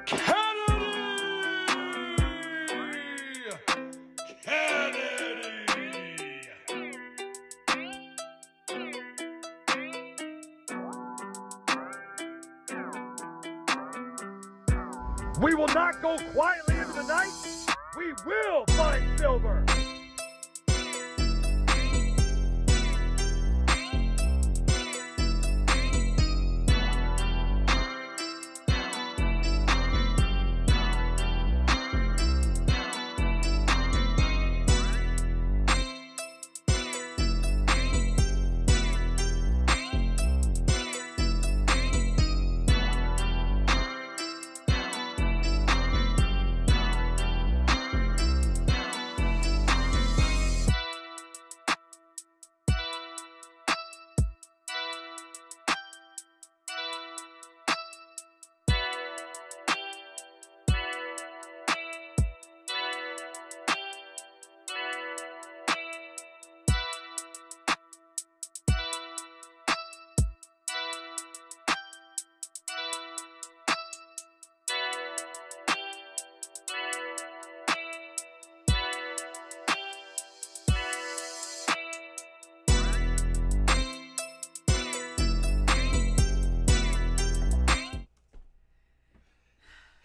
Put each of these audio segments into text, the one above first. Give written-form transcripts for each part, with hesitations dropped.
We will not go quietly into the night. We will find silver.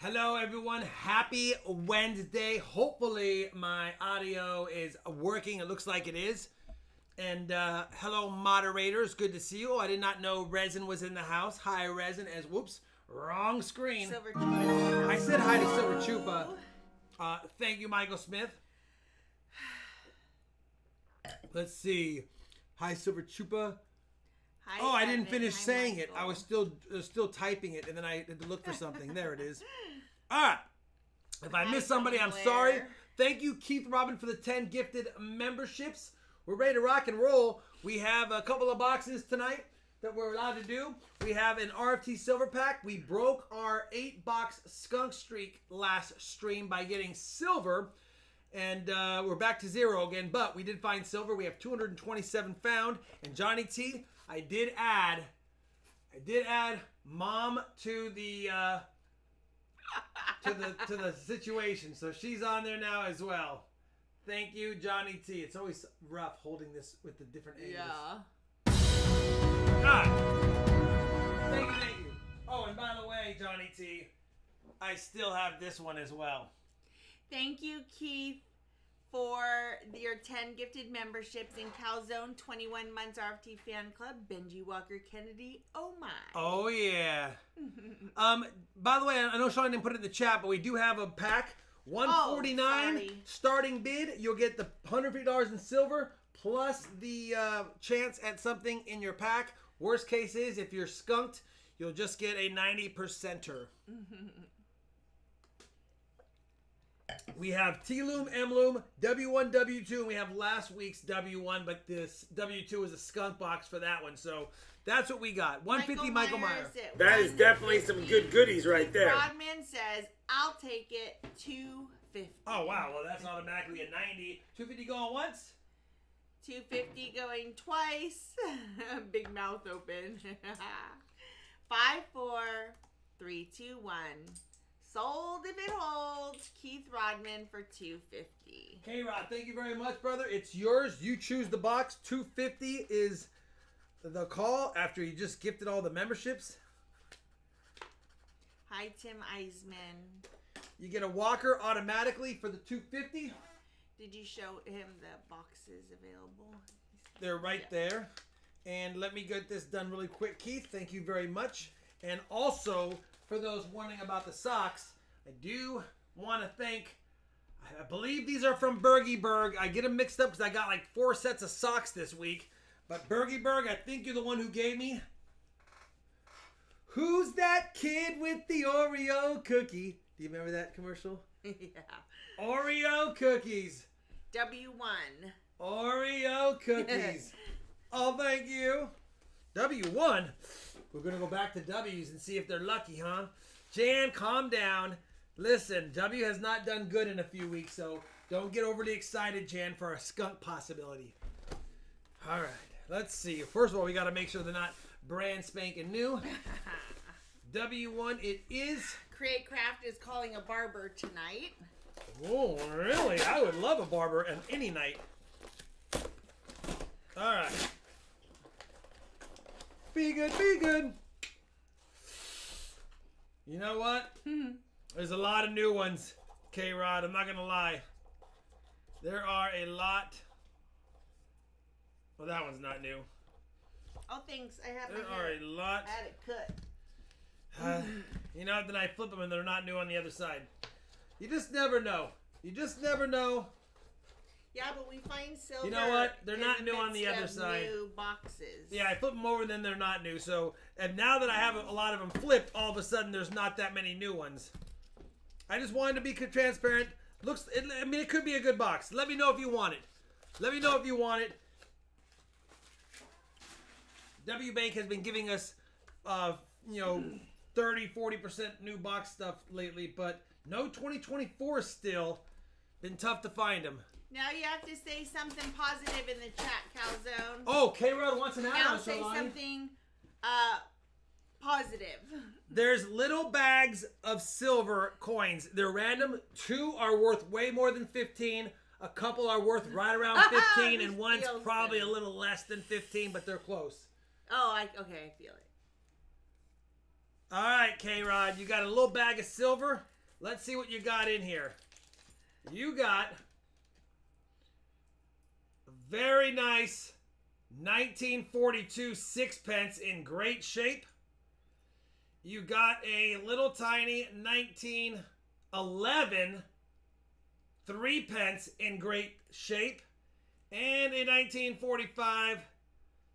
Hello everyone, happy Wednesday. Hopefully my audio is working. It looks like it is. And hello moderators, good to see you. I did not know Resin was in the house. Hi Resin, as whoops, wrong screen. Silver Chupa. I said hi to Silver Chupa. Thank you, Michael Smith. Let's see. Hi Silver Chupa. Hi, Oh, I didn't Kevin. finish Hi, saying it. Michael. I was still typing it, and then I had to look for something. There it is. All right. If I missed somebody, I'm sorry. Thank you, Keith Robin, for the 10 gifted memberships. We're ready to rock and roll. We have a couple of boxes tonight that we're allowed to do. We have an RFT Silver Pack. We broke our 8-box skunk streak last stream by getting silver. And we're back to 0 again, but we did find silver. We have 227 found. And Johnny T, I did add Mom to the to the situation, so she's on there now as well. Thank you, Johnny T. It's always rough holding this with the different angles. Yeah. Thank you. Oh, and by the way, Johnny T, I still have this one as well. Thank you, Keith, for your 10 gifted memberships in Calzone, 21 Months RFT Fan Club, Benji Walker Kennedy. Oh my. Oh yeah. By the way, I know Sean didn't put it in the chat, but we do have a pack. $149 starting bid. You'll get the $150 in silver plus the chance at something in your pack. Worst case is if you're skunked, you'll just get a 90%er. We have T-Loom, M-Loom, W1, W2, and we have last week's W1, but this W2 is a skunk box for that one. So that's what we got. 150 Michael Myers. That is definitely some good goodies right there. Rodman says, I'll take it, $250. Oh, wow. Well, that's automatically a 90. 250 going once? $250 going twice. Big mouth open. 5, 4, 3, 2, 1. Sold if it holds. Keith Rodman for $250. K-Rod, thank you very much, brother. It's yours. You choose the box. $250 is the call after you just gifted all the memberships. Hi, Tim Eisman. You get a walker automatically for the $250. Did you show him the boxes available? They're right there. And let me get this done really quick, Keith. Thank you very much. And also, for those wondering about the socks, I do want to thank, I believe these are from Bergieberg. I get them mixed up because I got like 4 sets of socks this week. But Bergieberg, I think you're the one who gave me. Who's that kid with the Oreo cookie? Do you remember that commercial? Yeah. Oreo cookies. W1. Oreo cookies. Oh, thank you. W1. We're going to go back to W's and see if they're lucky, huh? Jan, calm down. Listen, W has not done good in a few weeks, so don't get overly excited, Jan, for a skunk possibility. All right, let's see. First of all, we got to make sure they're not brand spanking new. W1 it is. Create Craft is calling a barber tonight. Oh, really? I would love a barber on any night. All right. Be good, be good. You know what? There's a lot of new ones, K-Rod. I'm not going to lie. There are a lot. Well, that one's not new. Oh, thanks. I have There my are hair. a lot. I had it cut. You know, then I flip them and they're not new on the other side. You just never know. You just never know. Yeah, but we find silver. You know what? They're not in new on the midst other of side. New boxes. Yeah, I flip them over and then they're not new. So, and now that I have a lot of them flipped, all of a sudden there's not that many new ones. I just wanted to be transparent. I mean, it could be a good box. Let me know if you want it. Let me know if you want it. W Bank has been giving us, 30-40% new box stuff lately, but no 2024 still. Been tough to find them. Now you have to say something positive in the chat, Calzone. Oh, K-Rod wants an Now add-on. say Shalani. something positive. There's little bags of silver coins. They're random. 2 are worth way more than 15. A couple are worth right around 15, and one's probably a little less than 15, but they're close. Oh, okay, I feel it. All right, K-Rod, you got a little bag of silver. Let's see what you got in here. You got a very nice 1942 sixpence in great shape. You got a little tiny 1911 3-pence in great shape. And a 1945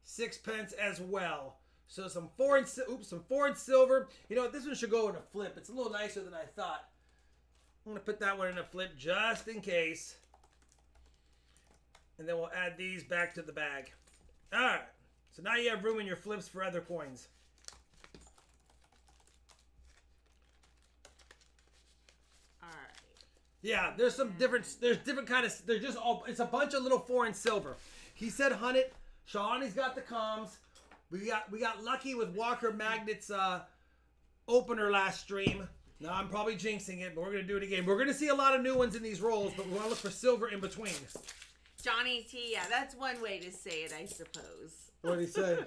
6-pence as well. So some foreign silver. You know what? This one should go in a flip. It's a little nicer than I thought. I'm going to put that one in a flip just in case. And then we'll add these back to the bag. All right. So now you have room in your flips for other coins. All right. Yeah, there's different kind of, it's a bunch of little foreign silver. He said hunt it. Shawnee's got the comms. We got lucky with Walker Magnet's opener last stream. Now I'm probably jinxing it, but we're gonna do it again. We're gonna see a lot of new ones in these rolls, but we want to look for silver in between. Johnny T, yeah, that's one way to say it, I suppose. What did he say?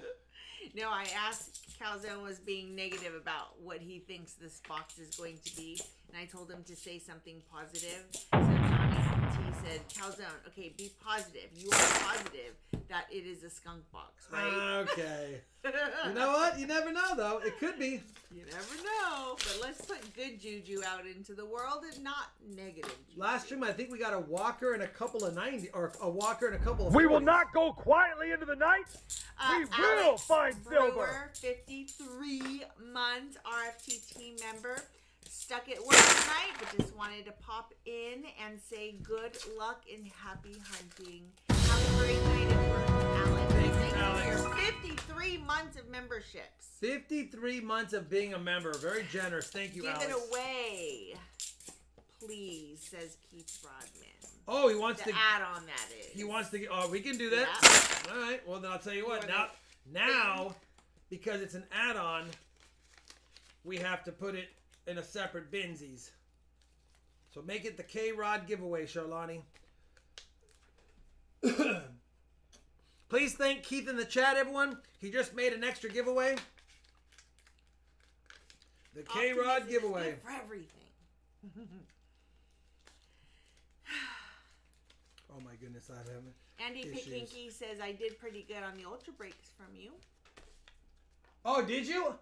No, I asked, Calzone was being negative about what he thinks this box is going to be, and I told him to say something positive. So Johnny T said, Calzone, okay, be positive. You are positive that it is a skunk box, right? Okay. You know what? You never know, though. It could be. You never know. But let's put good juju out into the world and not negative juju. Last stream, I think we got a Walker and a couple of 90, or a Walker and a couple of 40s. We will not go quietly into the night. We will Alex find silver. Brewer, 53 months RFT team member. Stuck at work tonight, but just wanted to pop in and say good luck and happy hunting. Have a great night at work, Alex. Thank you for your 53 months of memberships. 53 months of being a member. Very generous. Thank you, Alex. Give it away, please, says Keith Rodman. Oh, he wants to add on that is. He wants to. Oh, we can do that. Yeah. All right. Well, then I'll tell you what. Now, because it's an add-on, we have to put it in a separate binsies. So make it the K-Rod giveaway, Charlani. Please thank Keith in the chat, everyone. He just made an extra giveaway. The K-Rod giveaway. For everything. Oh my goodness, I haven't. Andy Pikinky says I did pretty good on the ultra breaks from you. Oh, did you?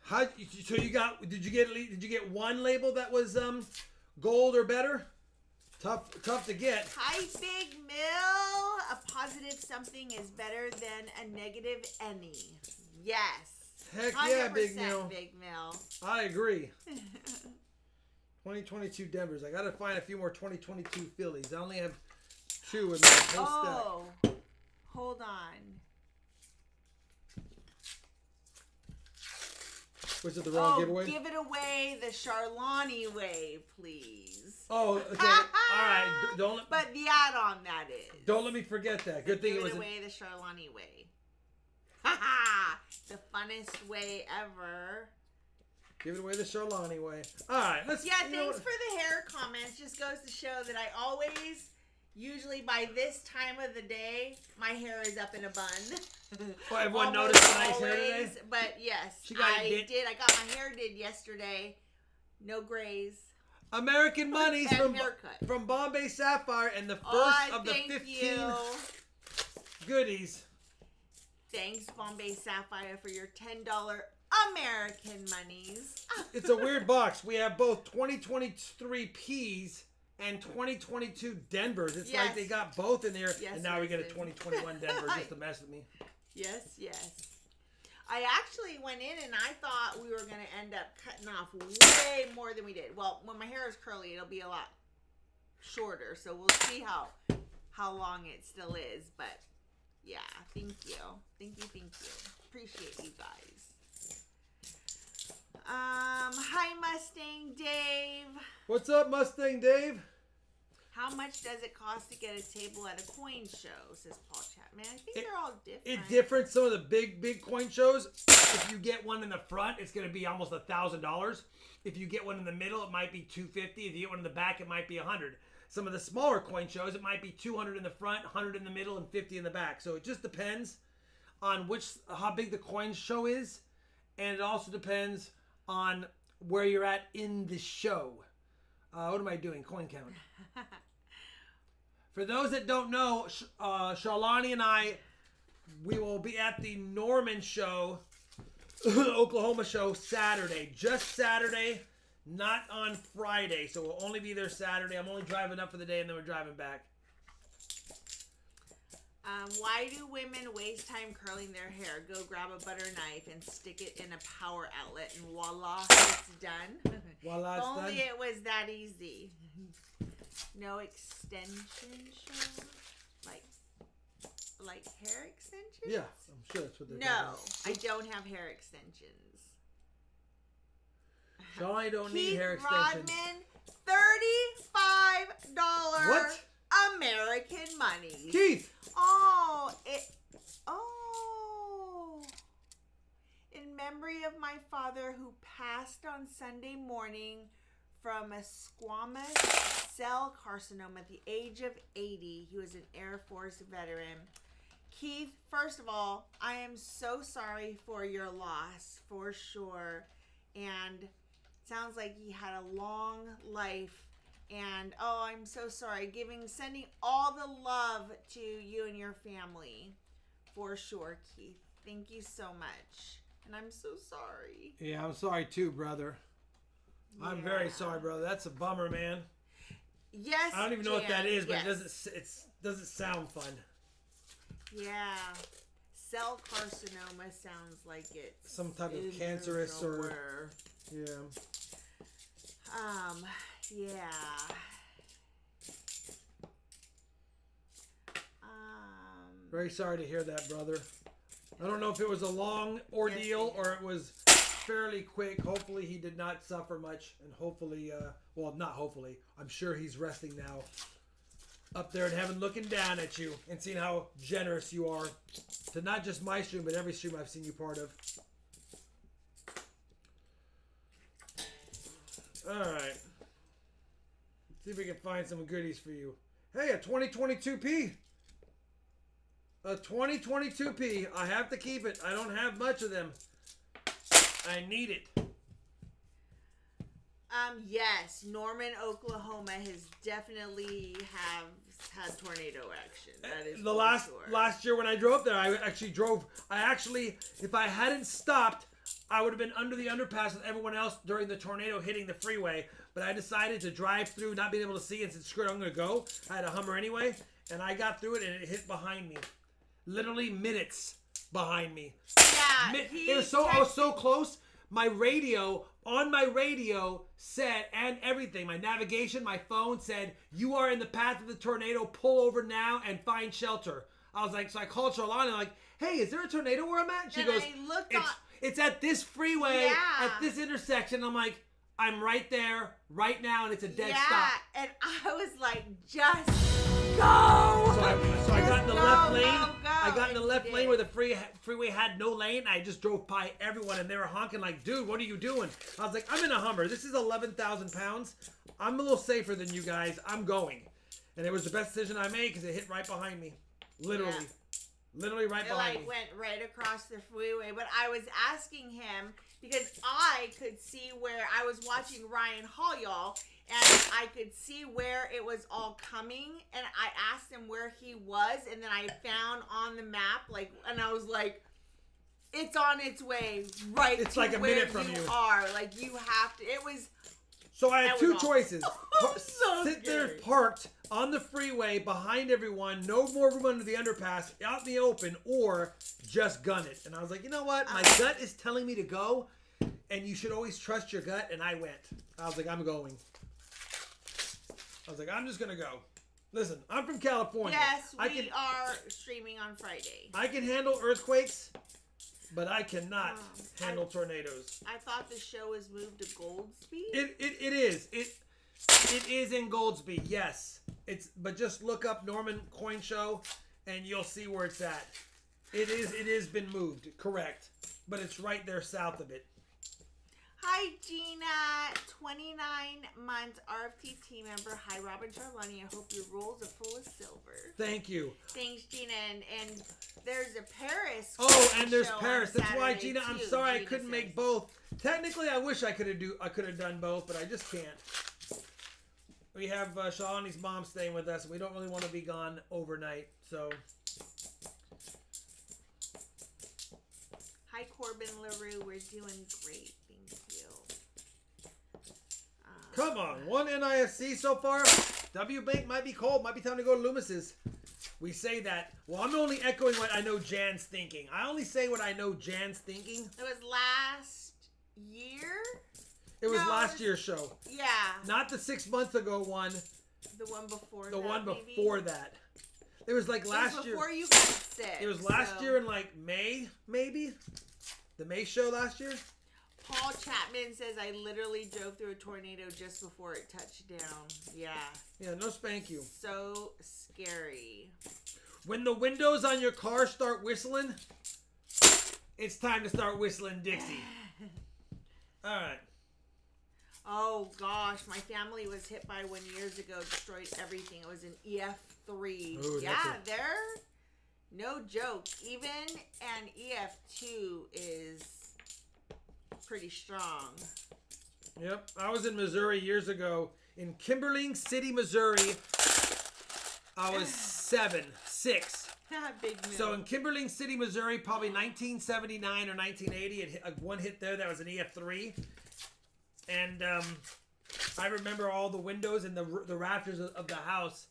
How? So you got? Did you get one label that was gold or better? Tough to get. Hi, Big Mill. A positive something is better than a negative any. Yes. Heck yeah, Big 100% Mill. Big Mill. I agree. 2022 Denvers. I gotta find a few more 2022 Phillies. I only have 2 in my whole stack. Oh, hold on. Was it the wrong giveaway? Give it away the Charlani way, please. Oh, okay. All right. But the add-on that is. Don't let me forget that. Good thing it was. Give it away the Charlani way. Ha ha! The funnest way ever. Give it away the Charlani way. All right, let's. Yeah, thanks for the hair comments. Just goes to show that I always, usually by this time of the day, my hair is up in a bun. Well, everyone noticed the nice hair today? But yes, I did. I got my hair did yesterday. No grays. American Monies from Bombay Sapphire and the first of the 15 goodies. Thanks, Bombay Sapphire, for your $10 American Monies. It's a weird box. We have both 2023 P's and 2022 Denvers. It's like they got both in there, and now we get a 2021 Denver just to mess with me. Yes. I actually went in and I thought we were going to end up cutting off way more than we did. Well, when my hair is curly, it'll be a lot shorter, so we'll see how long it still is. But yeah, thank you. Appreciate you guys. Hi, Mustang Dave. What's up, Mustang Dave? How much does it cost to get a table at a coin show, says Paul Chapman. I think they're all different. It's different. Some of the big coin shows, if you get one in the front, it's going to be almost $1,000. If you get one in the middle, it might be $250. If you get one in the back, it might be $100. Some of the smaller coin shows, it might be $200 in the front, $100 in the middle, and $50 in the back. So it just depends on how big the coin show is, and it also depends on where you're at in the show. What am I doing? Coin count. For those that don't know, Charlani and we will be at the Norman show, Oklahoma show, Saturday. Just Saturday, not on Friday. So we'll only be there Saturday. I'm only driving up for the day, and then we're driving back. Why do women waste time curling their hair? Go grab a butter knife and stick it in a power outlet, and voila, it's done. Voila, it's done. If only it was that easy. No extension show? Like hair extensions? Yeah, I'm sure that's what they're doing. No, I don't have hair extensions. Charlani don't need Keith hair extensions. Rodman, $35 What? American money. Keith! In memory of my father who passed on Sunday morning from a squamous cell carcinoma at the age of 80. He was an Air Force veteran. Keith, first of all, I am so sorry for your loss, for sure. And sounds like he had a long life. And, I'm so sorry. Sending all the love to you and your family, for sure, Keith. Thank you so much. And I'm so sorry. Yeah, I'm sorry too, brother. Yeah. I'm very sorry, brother. That's a bummer, man. Yes, I don't even know what that is, but yes. it doesn't sound fun. Yeah. Cell carcinoma sounds like it's some type of cancerous or yeah. Yeah. Very sorry to hear that, brother. I don't know if it was a long ordeal or it was fairly quick. Hopefully he did not suffer much, and hopefully, well, not hopefully, I'm sure he's resting now up there in heaven looking down at you and seeing how generous you are to not just my stream, but every stream I've seen you part of. Alright. See if we can find some goodies for you. Hey, a 2022P. A 2022P. I have to keep it. I don't have much of them. I need it. Yes, Norman, Oklahoma has definitely had tornado action. That is the last year when I drove there, I actually, if I hadn't stopped, I would have been under the underpass with everyone else during the tornado hitting the freeway. But I decided to drive through, not being able to see, and said, screw it, I'm going to go. I had a Hummer anyway, and I got through it, and it hit behind me. Literally minutes behind me. Yeah, it was I was so close. On my radio said, and everything, my navigation, my phone said, you are in the path of the tornado, pull over now and find shelter. I was like, so I called Charlani, I'm like, hey, is there a tornado where I'm at? She goes, it's at this freeway, at this intersection. I'm like, I'm right there, right now, and it's a dead stop. Yeah, and I was like, just go! So I got in the left lane. I got in the left lane where the freeway had no lane. I just drove by everyone, and they were honking like, dude, what are you doing? I was like, I'm in a Hummer. This is 11,000 pounds. I'm a little safer than you guys. I'm going. And it was the best decision I made because it hit right behind me. Literally. Yeah. Literally right behind me. It went right across the freeway. But I was asking him because I could see where I was watching Ryan Hall, y'all. And I could see where it was all coming. And I asked him where he was. And then I found on the map, and I was like, it's on its way right it's to like a where minute from you are. Like, you have to. It was... So I had two choices. So sit there parked on the freeway behind everyone, no more room under the underpass, out in the open, or just gun it. And I was like, you know what? My gut is telling me to go, and you should always trust your gut, and I went. I was like, I'm going. I was like, I'm just going to go. Listen, I'm from California. Yes, we are streaming on Friday. I can handle earthquakes, but I cannot handle tornadoes. I thought the show was moved to Goldsby. It is. It is in Goldsby, yes. But just look up Norman Coin Show and you'll see where it's at. It has been moved, correct. But it's right there south of it. Hi Gina, 29 months RFT team member. Hi Robin Charlani. I hope your rolls are full of silver. Thank you. Thanks Gina, and there's a Paris. Oh, and there's Paris. That's why Gina. I'm sorry I couldn't make both. Technically, I wish I could have done both, but I just can't. We have Shalani's mom staying with us, and we don't really want to be gone overnight, so. Hi Corbin LaRue, we're doing great. Thank you. Come on, one NIFC so far. W Bank might be cold. Might be time to go to Loomis's. We say that. Well, I'm only echoing what I know Jan's thinking. I only say what I know Jan's thinking. It was last year? It was last year's show. Yeah. Not the 6 months ago one. The one before that. The one before that. It was like last year. Before you got sick. It was last year in like May, maybe? The May show last year? Paul Chapman says, I literally drove through a tornado just before it touched down. Yeah. Yeah, no spank you. So scary. When the windows on your car start whistling, it's time to start whistling Dixie. All right. Oh, gosh. My family was hit by one years ago, destroyed everything. It was an EF3. Ooh, yeah, they're no joke. Even an EF2 is pretty strong. Yep. I was in Missouri years ago. In Kimberling City, Missouri, I was 6. Big move. So in Kimberling City, Missouri, probably 1979 or 1980, one hit there that was an EF3. And I remember all the windows and the rafters of the house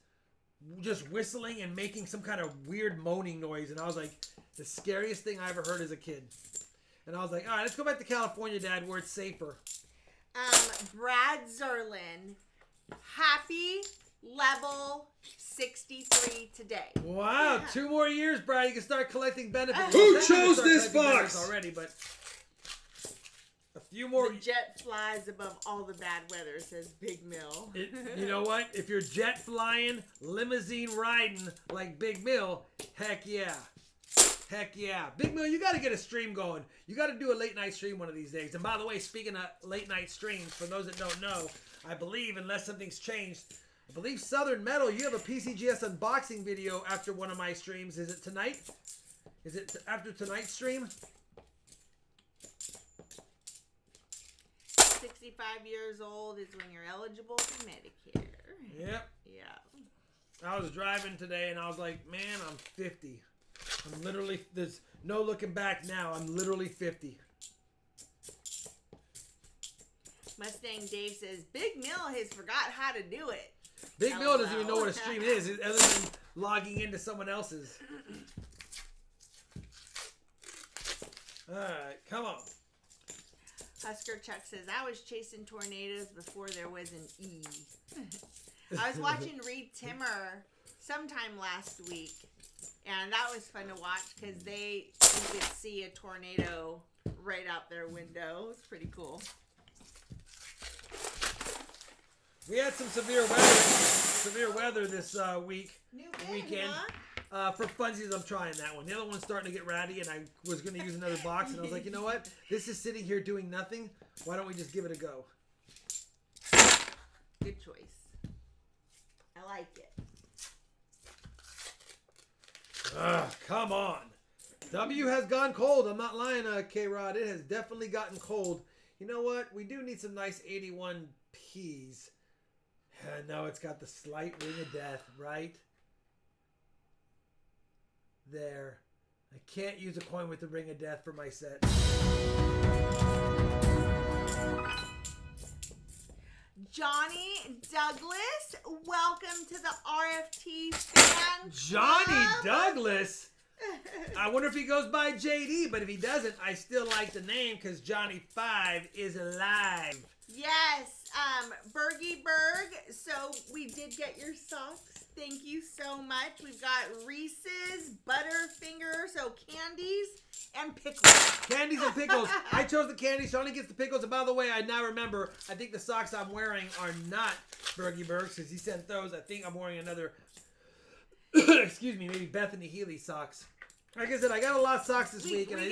just whistling and making some kind of weird moaning noise. And I was like, the scariest thing I ever heard as a kid. And I was like, all right, let's go back to California, Dad, where it's safer. Brad Zerlin, happy level 63 today. Wow, 2 more years, Brad. You can start collecting benefits. Who chose this box? Already, but a few more. The jet flies above all the bad weather, says Big Mill. You know what? If you're jet flying, limousine riding like Big Mill, heck yeah. Heck yeah. Big Mill, you got to get a stream going. You got to do a late night stream one of these days. And by the way, speaking of late night streams, for those that don't know, I believe, unless something's changed, I believe Southern Metal, you have a PCGS unboxing video after one of my streams. Is it tonight? Is it after tonight's stream? 65 years old is when you're eligible for Medicare. Yep. Yeah. I was driving today and I was like, man, I'm 50. I'm literally, there's no looking back now. I'm literally 50. Mustang Dave says, Big Mill has forgot how to do it. Big Mill doesn't even know what a stream is other than logging into someone else's. Alright, come on. Husker Chuck says, I was chasing tornadoes before there was an E. I was watching Reed Timmer sometime last week, and that was fun to watch because you could see a tornado right out their window. It's pretty cool. We had some severe weather this weekend. Huh? For funsies, I'm trying that one. The other one's starting to get ratty, and I was going to use another box, and I was like, you know what? This is sitting here doing nothing. Why don't we just give it a go? Good choice. I like it. Come on. W has gone cold. I'm not lying, K-Rod. It has definitely gotten cold. You know what? We do need some nice 81 Ps. No, it's got the slight ring of death, right? There. I can't use a coin with the ring of death for my set. Johnny Douglas, welcome to the RFT fan Johnny club. Douglas? I wonder if he goes by JD, but if he doesn't, I still like the name because Johnny 5 is alive. Yes, Bergie Berg. So we did get your socks. Thank you so much. We've got Reese's, Butterfinger, so candies and pickles. Candies and pickles. I chose the candies. Shawnee gets the pickles. And by the way, I now remember, I think the socks I'm wearing are not Bergie Berg's because he sent those. I think I'm wearing another, excuse me, maybe Bethany Healy socks. Like I said, I got a lot of socks this week, and I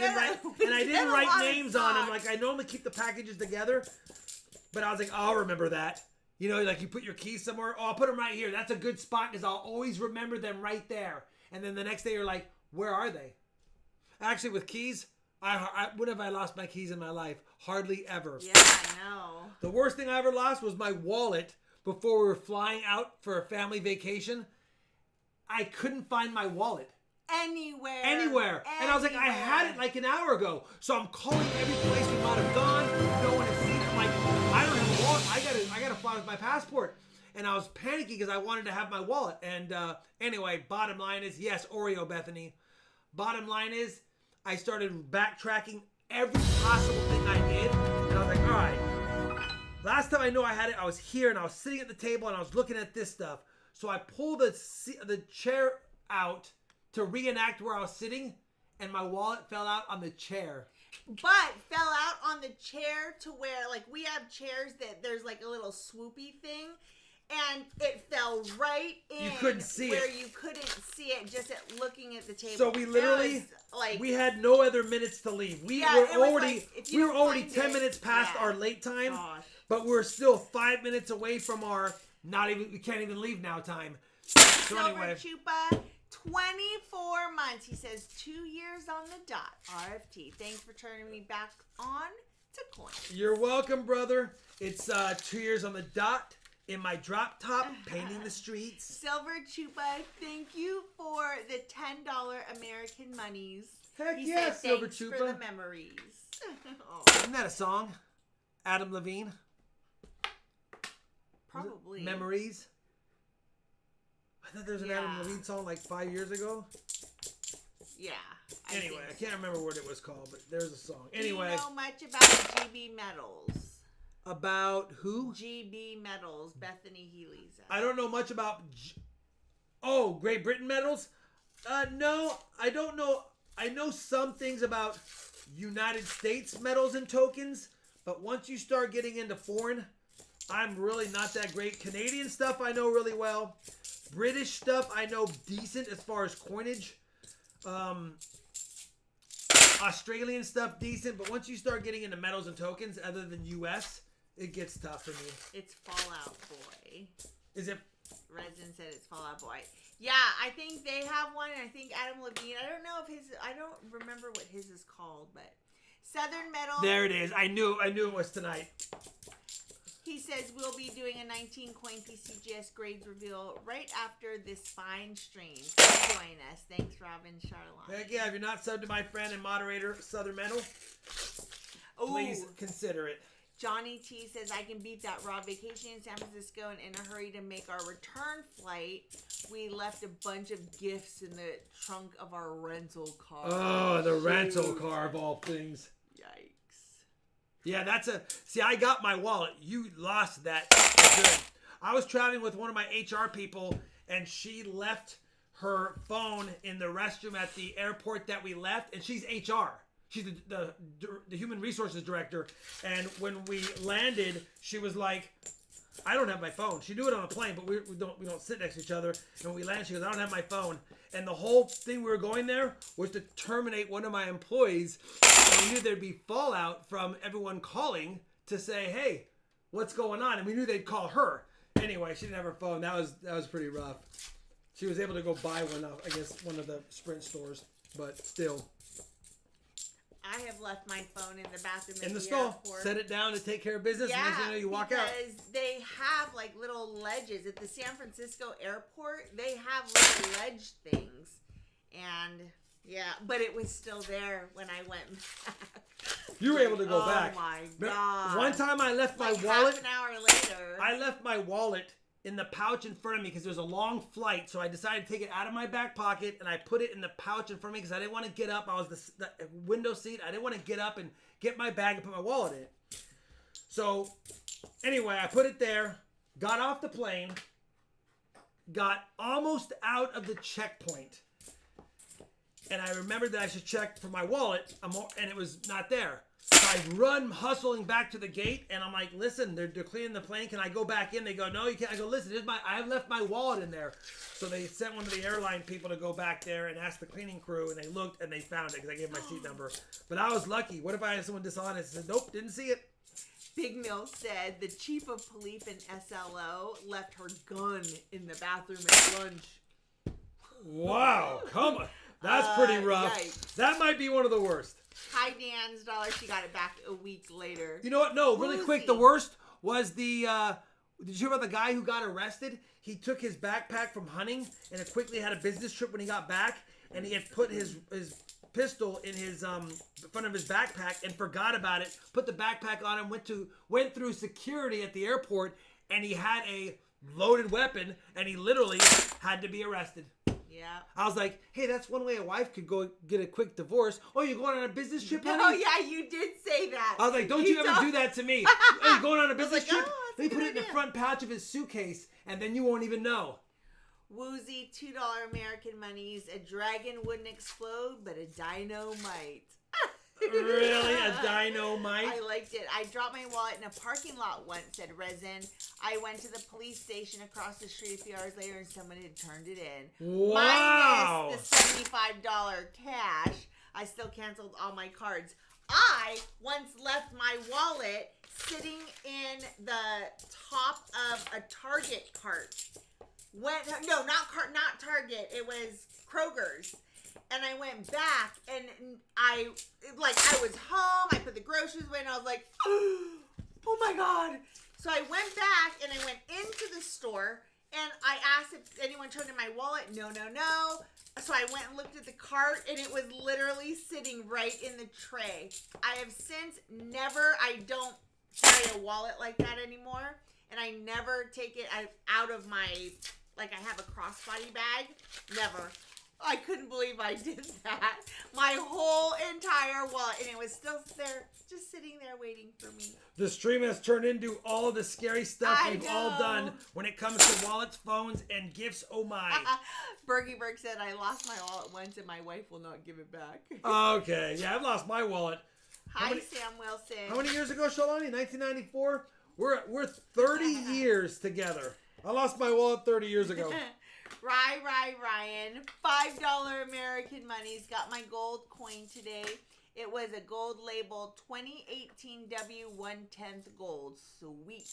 didn't write names on them. Like I normally keep the packages together, but I was like, I'll remember that. You know, like you put your keys somewhere. Oh, I'll put them right here. That's a good spot because I'll always remember them right there. And then the next day you're like, where are they? Actually, with keys, when have I lost my keys in my life? Hardly ever. Yeah, I know. The worst thing I ever lost was my wallet before we were flying out for a family vacation. I couldn't find my wallet. Anywhere. And I was like, I had it like an hour ago. So I'm calling every place we might have gone. No one has seen it. I'm like, I don't have a wallet. I gotta fly with my passport. And I was panicking because I wanted to have my wallet. And anyway, bottom line is, yes, Oreo Bethany. Bottom line is, I started backtracking every possible thing I did. And I was like, all right. Last time I know I had it, I was here and I was sitting at the table and I was looking at this stuff. So I pulled the chair out to reenact where I was sitting, and my wallet fell out on the chair. But fell out on the chair to where, like, we have chairs that there's like a little swoopy thing, and it fell right in. You couldn't see where it. You couldn't see it just at looking at the table. So we literally, like, we had no other minutes to leave. We were already 10 minutes past our late time, but we're still 5 minutes away from our we can't even leave now time. So anyway. Chupa, 24 months. He says 2 years on the dot. RFT. Thanks for turning me back on to coins. You're welcome, brother. It's 2 years on the dot in my drop top, painting the streets. Silver Chupa, thank you for the $10 American monies. Heck he yeah, said, Silver thanks Chupa. for the memories. Isn't that a song? Adam Levine? Probably. Memories? I thought there was an Adam Levine song like 5 years ago. Yeah. Anyway, I can't remember what it was called, but there's a song. Anyway. Do you know much about GB Metals? About who? GB Metals, Bethany Healy's. I don't know much about... Great Britain Metals? No, I don't know. I know some things about United States metals and tokens, but once you start getting into foreign, I'm really not that great. Canadian stuff I know really well. British stuff I know decent as far as coinage. Australian stuff decent, but once you start getting into metals and tokens other than US, it gets tough for me. It's Fallout Boy. Is it? Resin said it's Fallout Boy. Yeah, I think they have one, and I think Adam Levine. I don't know if I don't remember what his is called, but Southern Metal. There it is. I knew it was tonight. He says we'll be doing a 19 coin PCGS grades reveal right after this fine stream. Please join us. Thanks, Robin Charlotte. Heck yeah, if you're not subbed to my friend and moderator, Southern Metal, please consider it. Johnny T says, I can beat that raw vacation in San Francisco and in a hurry to make our return flight. We left a bunch of gifts in the trunk of our rental car. Oh, the rental car of all things. Yikes. Yeah, see, I got my wallet. You lost that. Good. I was traveling with one of my HR people, and she left her phone in the restroom at the airport that we left, and she's HR. She's the human resources director. And when we landed, she was like, I don't have my phone. She knew it on the plane, but we don't sit next to each other. And when we landed, she goes, I don't have my phone. And the whole thing we were going there was to terminate one of my employees. And we knew there'd be fallout from everyone calling to say, hey, what's going on? And we knew they'd call her. Anyway, she didn't have her phone. That was pretty rough. She was able to go buy one of, I guess, one of the Sprint stores. But still. I have left my phone in the bathroom In the at the stall. airport. Set it down to take care of business. Yeah, and then you walk out. because they have like little ledges at the San Francisco airport. They have little ledge things, and yeah, but it was still there when I went back. You were able to go back. Oh my god! One time I left my like wallet. Half an hour later, I left my wallet in the pouch in front of me because there was a long flight, so I decided to take it out of my back pocket and I put it in the pouch in front of me because I didn't want to get up. I was the window seat. I didn't want to get up and get my bag and put my wallet in it. So anyway, I put it there, got off the plane, got almost out of the checkpoint, and I remembered that I should check for my wallet, and it was not there. So I run hustling back to the gate, and I'm like, listen, they're cleaning the plane. Can I go back in? They go, no, you can't. I go, listen, I have left my wallet in there. So they sent one of the airline people to go back there and ask the cleaning crew, and they looked, and they found it because I gave my seat number. But I was lucky. What if I had someone dishonest and said, nope, didn't see it? Big Mill said the chief of police in SLO left her gun in the bathroom at lunch. Wow, come on. That's pretty rough. Yikes. That might be one of the worst. Hi, Dan's dollar. She got it back a week later. You know what? No, really Who's quick. he? The worst was the. Did you hear about the guy who got arrested? He took his backpack from hunting and it quickly had a business trip when he got back, and he had put his pistol in his front of his backpack and forgot about it. Put the backpack on and went through security at the airport, and he had a loaded weapon, and he literally had to be arrested. Yeah. I was like, hey, that's one way a wife could go get a quick divorce. Oh, you're going on a business trip, honey? Oh, yeah, you did say that. I was like, don't you ever do that to me. Oh, you're going on a business like, trip? oh, that's They a put good it in the idea. front pouch of his suitcase, and then you won't even know. Woozy, $2 American monies. A dragon wouldn't explode, but a dino might. Really? A dino might? I liked it. I dropped my wallet in a parking lot once, said Resin. I went to the police station across the street a few hours later, and someone had turned it in. Wow. Minus the $75 cash. I still canceled all my cards. I once left my wallet sitting in the top of a Target cart. Not Target. It was Kroger's. And I went back, and I was home. I put the groceries away, and I was like, oh my God. So I went back, and I went into the store, and I asked if anyone turned in my wallet. No. So I went and looked at the cart, and it was literally sitting right in the tray. I have since I don't carry a wallet like that anymore, and I never take it out of my, I have a crossbody bag. Never. I couldn't believe I did that. My whole entire wallet, and it was still there, just sitting there waiting for me. The stream has turned into all the scary stuff I we've all know. done when it comes to wallets, phones, and gifts. Oh my. Bergie Berg said, I lost my wallet once, and my wife will not give it back. Okay, yeah, I've lost my wallet. Hi, Sam Wilson. How many years ago, Shalani? 1994? We're 30 years together. I lost my wallet 30 years ago. Ryan. $5 American monies. Got my gold coin today. It was a gold label 2018 W1/10 gold. Sweet.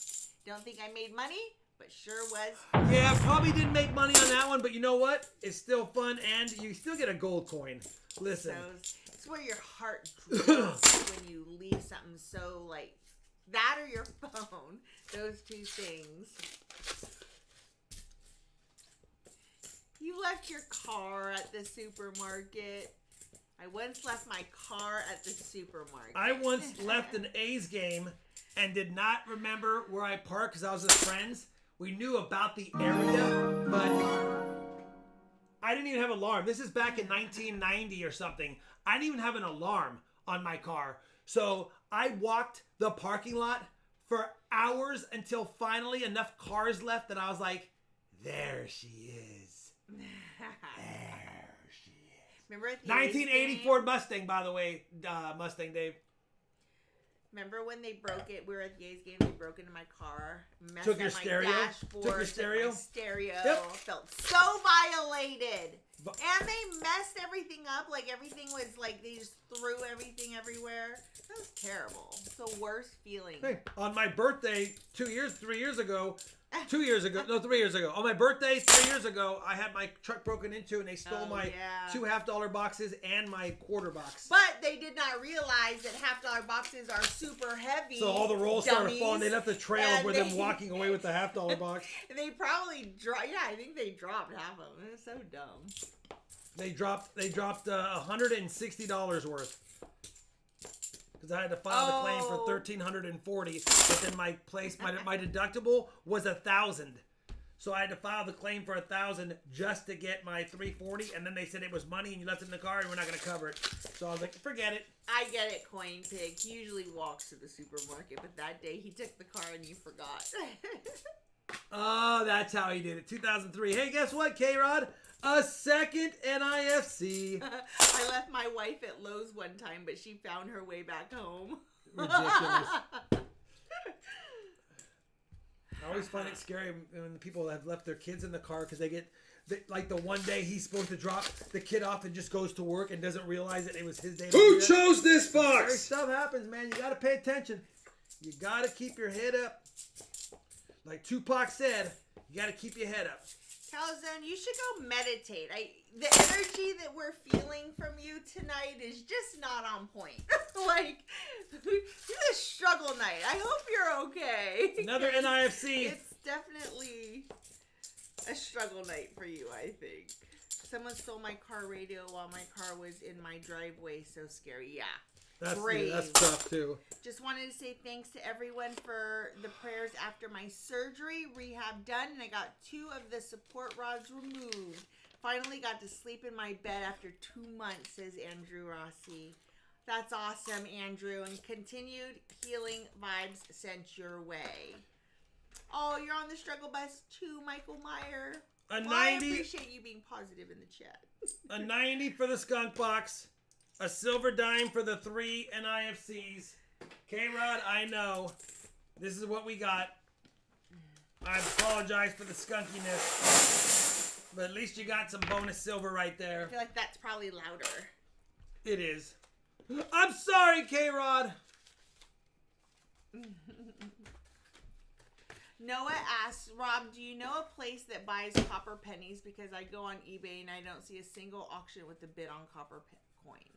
Don't think I made money, but sure was. Yeah, probably didn't make money on that one, but you know what? It's still fun, and you still get a gold coin. Listen. It's where your heart drops when you leave something so like that or your phone. Those two things. You left your car at the supermarket. I once left my car at the supermarket. I once left an A's game and did not remember where I parked because I was with friends. We knew about the area, but I didn't even have an alarm. This is back in 1990 or something. I didn't even have an alarm on my car. So I walked the parking lot for hours until finally enough cars left that I was like, there she is. There she is. Remember at the 1980 Ford Mustang, by the way, Mustang Dave. Remember when they broke it? We were at the A's game. They broke into my car. Messed Took your up my stereo? dashboard. Took your stereo? My stereo. Yep. Felt so violated. And they messed everything up. Like, everything was like, they just threw everything everywhere. That was terrible. It's the worst feeling. Hey, on my birthday 3 years ago, on my birthday 3 years ago, I had my truck broken into and they stole my two $50 boxes and my quarter box. But they did not realize that $50 boxes are super heavy. So all the rolls started falling. They left a trail with them walking away with the $50 box. They probably dropped. Yeah, I think they dropped half of them. It's so dumb. They dropped $160 worth. Because I had to file the claim for $1,340, but then my deductible was $1,000, so I had to file the claim for $1,000 just to get my $340, and then they said it was money and you left it in the car and we're not going to cover it. So I was like, forget it. I get it, Coin Pig. He usually walks to the supermarket, but that day he took the car and you forgot. Oh, that's how he did it. 2003. Hey, guess what, K-Rod? A second NIFC. I left my wife at Lowe's one time, but she found her way back home. Ridiculous. I always find it scary when people have left their kids in the car because they get, like the one day he's supposed to drop the kid off and just goes to work and doesn't realize that it was his day. Who chose this Scary box? stuff happens, man. You got to pay attention. You got to keep your head up. Like Tupac said, you got to keep your head up. Calzone, you should go meditate. The energy that we're feeling from you tonight is just not on point. Like, it's a struggle night. I hope you're okay. Another NIFC. It's definitely a struggle night for you, I think. Someone stole my car radio while my car was in my driveway. So scary. Yeah. That's tough too. Just wanted to say thanks to everyone for the prayers after my surgery. Rehab done, and I got 2 of the support rods removed. Finally got to sleep in my bed after 2 months, says Andrew Rossi. That's awesome, Andrew, and continued healing vibes sent your way. Oh, you're on the struggle bus too, Michael Meyer. I appreciate you being positive in the chat. A 90 for the skunk box. A silver dime for the 3 NIFCs. K-Rod, I know. This is what we got. I apologize for the skunkiness. But at least you got some bonus silver right there. I feel like that's probably louder. It is. I'm sorry, K-Rod. Noah asks, Rob, do you know a place that buys copper pennies? Because I go on eBay and I don't see a single auction with a bid on copper coins.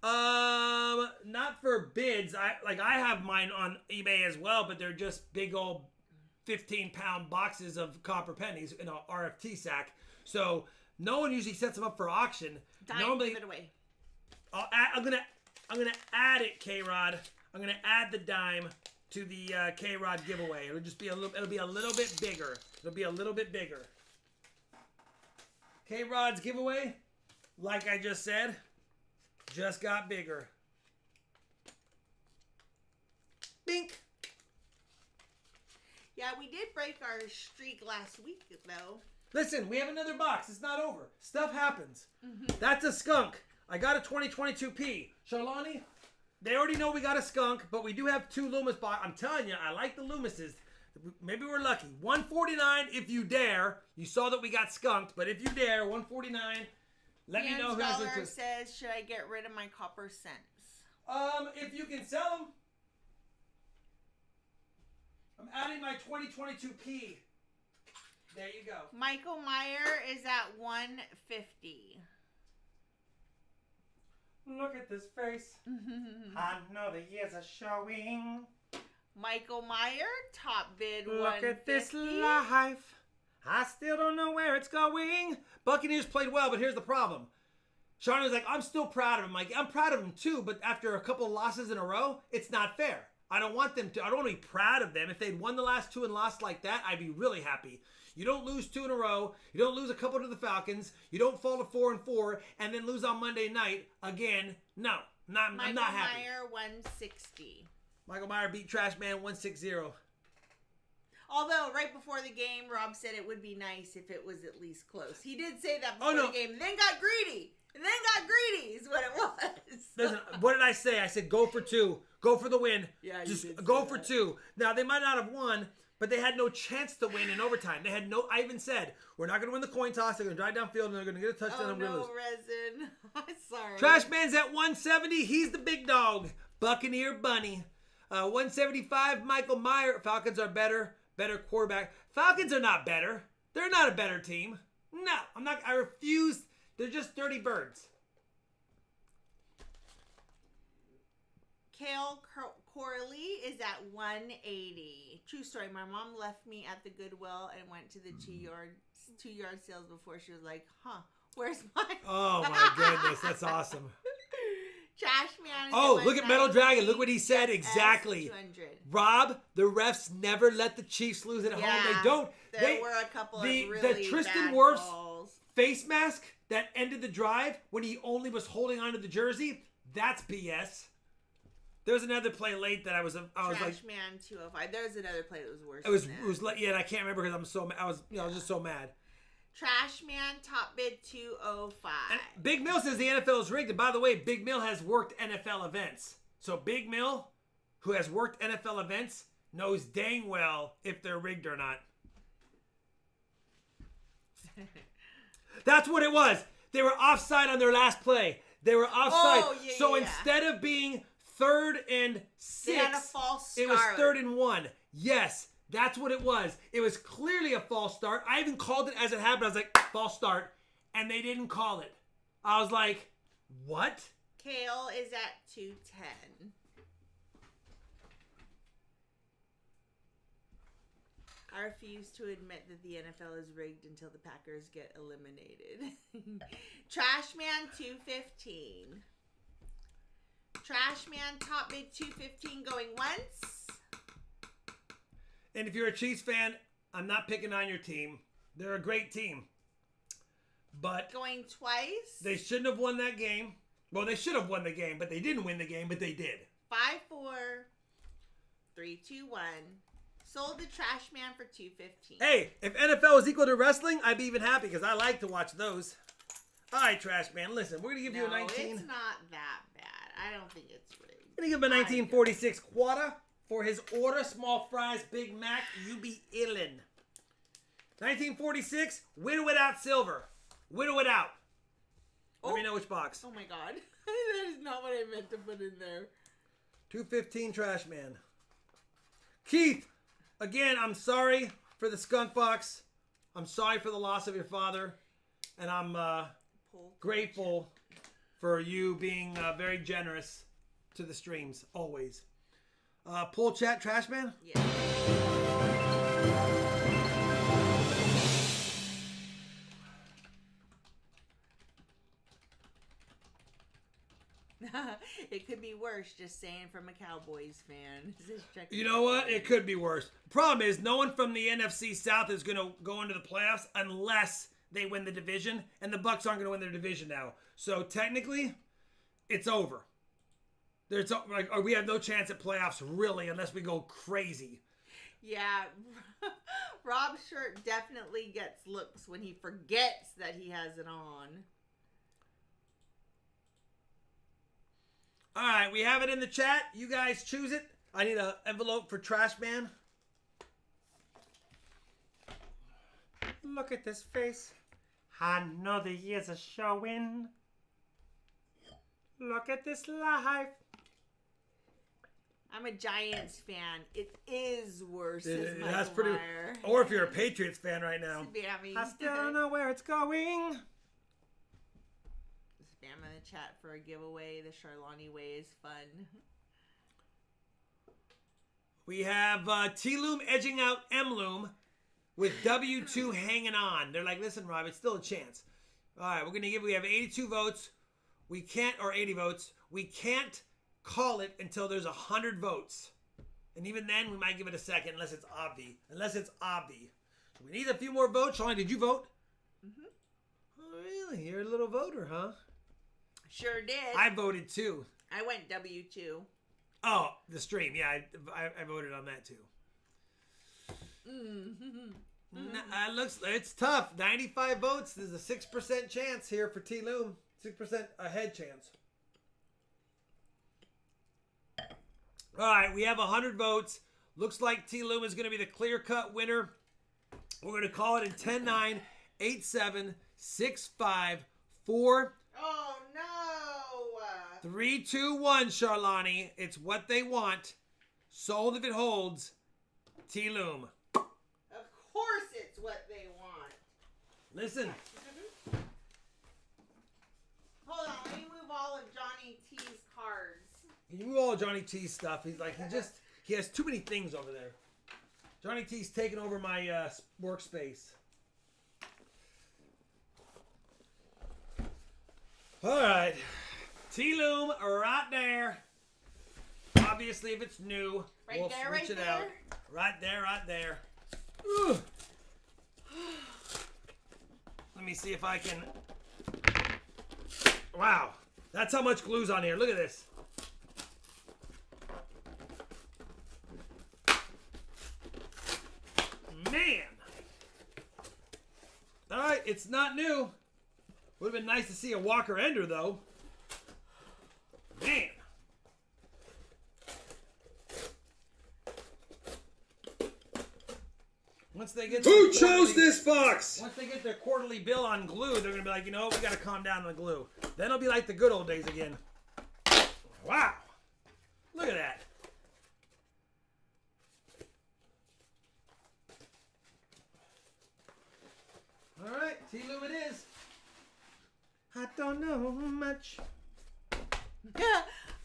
Not for bids. I have mine on eBay as well, but they're just big old 15-pound boxes of copper pennies in a RFT sack. So no one usually sets them up for auction. Normally, give it away. I'm gonna add it, K-Rod. I'm gonna add the dime to the K-Rod giveaway. It'll just be it'll be a little bit bigger. It'll be a little bit bigger. K-Rod's giveaway, like I just said, just got bigger. Bink. Yeah, we did break our streak last week, though. Listen, we have another box. It's not over. Stuff happens. That's a skunk. I got a 2022P. Charlani, they already know we got a skunk, but we do have 2 Loomis boxes. I'm telling you, I like the Loomises. Maybe we're lucky. 149 if you dare. You saw that we got skunked, but if you dare, 149. Let me know who has interest. Says, should I get rid of my copper cents? If you can sell them. I'm adding my 2022P. There you go. Michael Meyer is at 150. Look at this face. I know the years are showing. Michael Meyer, top bid 150. Look at this life. I still don't know where it's going. Buccaneers played well, but here's the problem. Shawnee was like, I'm still proud of him. Like, I'm proud of him too, but after a couple of losses in a row, it's not fair. I don't want to be proud of them. If they'd won the last 2 and lost like that, I'd be really happy. You don't lose 2 in a row. You don't lose a couple to the Falcons. You don't fall to 4-4 and then lose on Monday night again. No, I'm not happy. Michael Meyer, 160. Michael Meyer beat Trash Man 160. Although, right before the game, Rob said it would be nice if it was at least close. He did say that before the game, and then got greedy. And then got greedy is what it was. Listen, What did I say? I said go for 2. Go for the win. Yeah, you just did go say for that. 2. Now they might not have won, but they had no chance to win in overtime. They had no. I even said we're not going to win the coin toss. They're going to drive downfield and they're going to get a touchdown Oh and we're going to no, lose. Resin. I'm sorry. Trash Man's at 170. He's the big dog. Buccaneer Bunny. 175. Michael Meyer. Falcons are better. Better quarterback. Falcons are not better. They're not a better team. No, I'm not. I refuse. They're just dirty birds. Kale Corley is at 180. True story. My mom left me at the Goodwill and went to the 2-yard sales before. She was like, "Huh, where's mine?" Oh my goodness, that's awesome. Trash Man. Oh, look at Metal Dragon. Look what he said exactly. 200. Rob, the refs never let the Chiefs lose at home. They don't. There were a couple of really the Tristan bad Wirfs calls. face mask that ended the drive when he only was holding onto the jersey. That's BS. There was another play late that I was like, Trash Man 205. There was another play that was worse. it was than that. yeah, and I can't remember because I was just so mad. Trash Man top bid 205. And Big Mill says the NFL is rigged. And by the way, Big Mill has worked NFL events. So Big Mill, who has worked NFL events, knows dang well if they're rigged or not. That's what it was. They were offside on their last play. They were offside. Oh, yeah, so yeah. instead of being 3rd and 6, They had a false start. it was 3rd and 1. Yes. That's what it was. It was clearly a false start. I even called it as it happened. I was like, false start. And they didn't call it. I was like, what? Kale is at 210. I refuse to admit that the NFL is rigged until the Packers get eliminated. Trash Man 215. Trash Man top bid 215 going once. And if you're a Chiefs fan, I'm not picking on your team. They're a great team. But Going twice. they shouldn't have won that game. Well, they should have won the game, but they didn't win the game, but they did. 5-4. 3-2-1. Sold the Trash Man for 215. Hey, if NFL was equal to wrestling, I'd be even happy because I like to watch those. All right, Trash Man, listen, we're going to give you a 19. It's not that bad. I don't think it's rigged. We're going to give him a 1946 quarter for his order. Small fries, Big Mac, you be illin'. 1946, widow it out silver. Widow it out. Let me know which box. Oh my god. That is not what I meant to put in there. 215 Trash Man. Keith, again, I'm sorry for the skunk box. I'm sorry for the loss of your father. And I'm grateful for you being very generous to the streams, always. Pull chat Trash Man? Yeah. It could be worse, just saying from a Cowboys fan. You know what? It could be worse. Problem is, no one from the NFC South is going to go into the playoffs unless they win the division, and the Bucs aren't going to win their division now. So technically, it's over. We have no chance at playoffs, really, unless we go crazy. Yeah, Rob's shirt definitely gets looks when he forgets that he has it on. All right, we have it in the chat. You guys choose it. I need an envelope for Trash Man. Look at this face. I know the years are showing. Look at this life. I'm a Giants fan. It is worse. That's pretty. Or if you're a Patriots fan right now. I still don't know where it's going. Spam in the chat for a giveaway. The Charlani way is fun. We have T-Loom edging out M-Loom with W2 hanging on. They're like, listen, Rob, it's still a chance. All right, we have 82 votes. We can't, or 80 votes. We can't call it until there's 100 votes. And even then, we might give it a second unless it's obvi. So we need a few more votes. Charlani, did you vote? Mm-hmm. Oh, really? You're a little voter, huh? Sure did. I voted too. I went W2. Oh, the stream. Yeah, I voted on that too. It's tough. 95 votes. There's a 6% chance here for T-Loom. 6% ahead chance. All right, we have 100 votes. Looks like T-Loom is going to be the clear-cut winner. We're going to call it in 10, 9, 8, 7, 6, 5, 4. Oh, no. 3, 2, 1, Charlani. It's what they want. Sold if it holds. T-Loom. Of course it's what they want. Listen. Hold on, let me move all of Johnny T's cards. Can you move all of Johnny T's stuff? He has too many things over there. Johnny T's taking over my workspace. All right. T-Loom right there. Obviously, if it's new, we'll switch it out. Right there, right there. Ooh. Let me see if I can... Wow. That's how much glue's on here. Look at this. Man. All right, it's not new. Would have been nice to see a Walker Ender, though. Man. Once they get Who chose this box? Once they get their quarterly bill on glue, they're going to be like, you know what, we got to calm down on the glue. Then it'll be like the good old days again. Wow. Look at that. All right, T-Loom it is. I don't know much.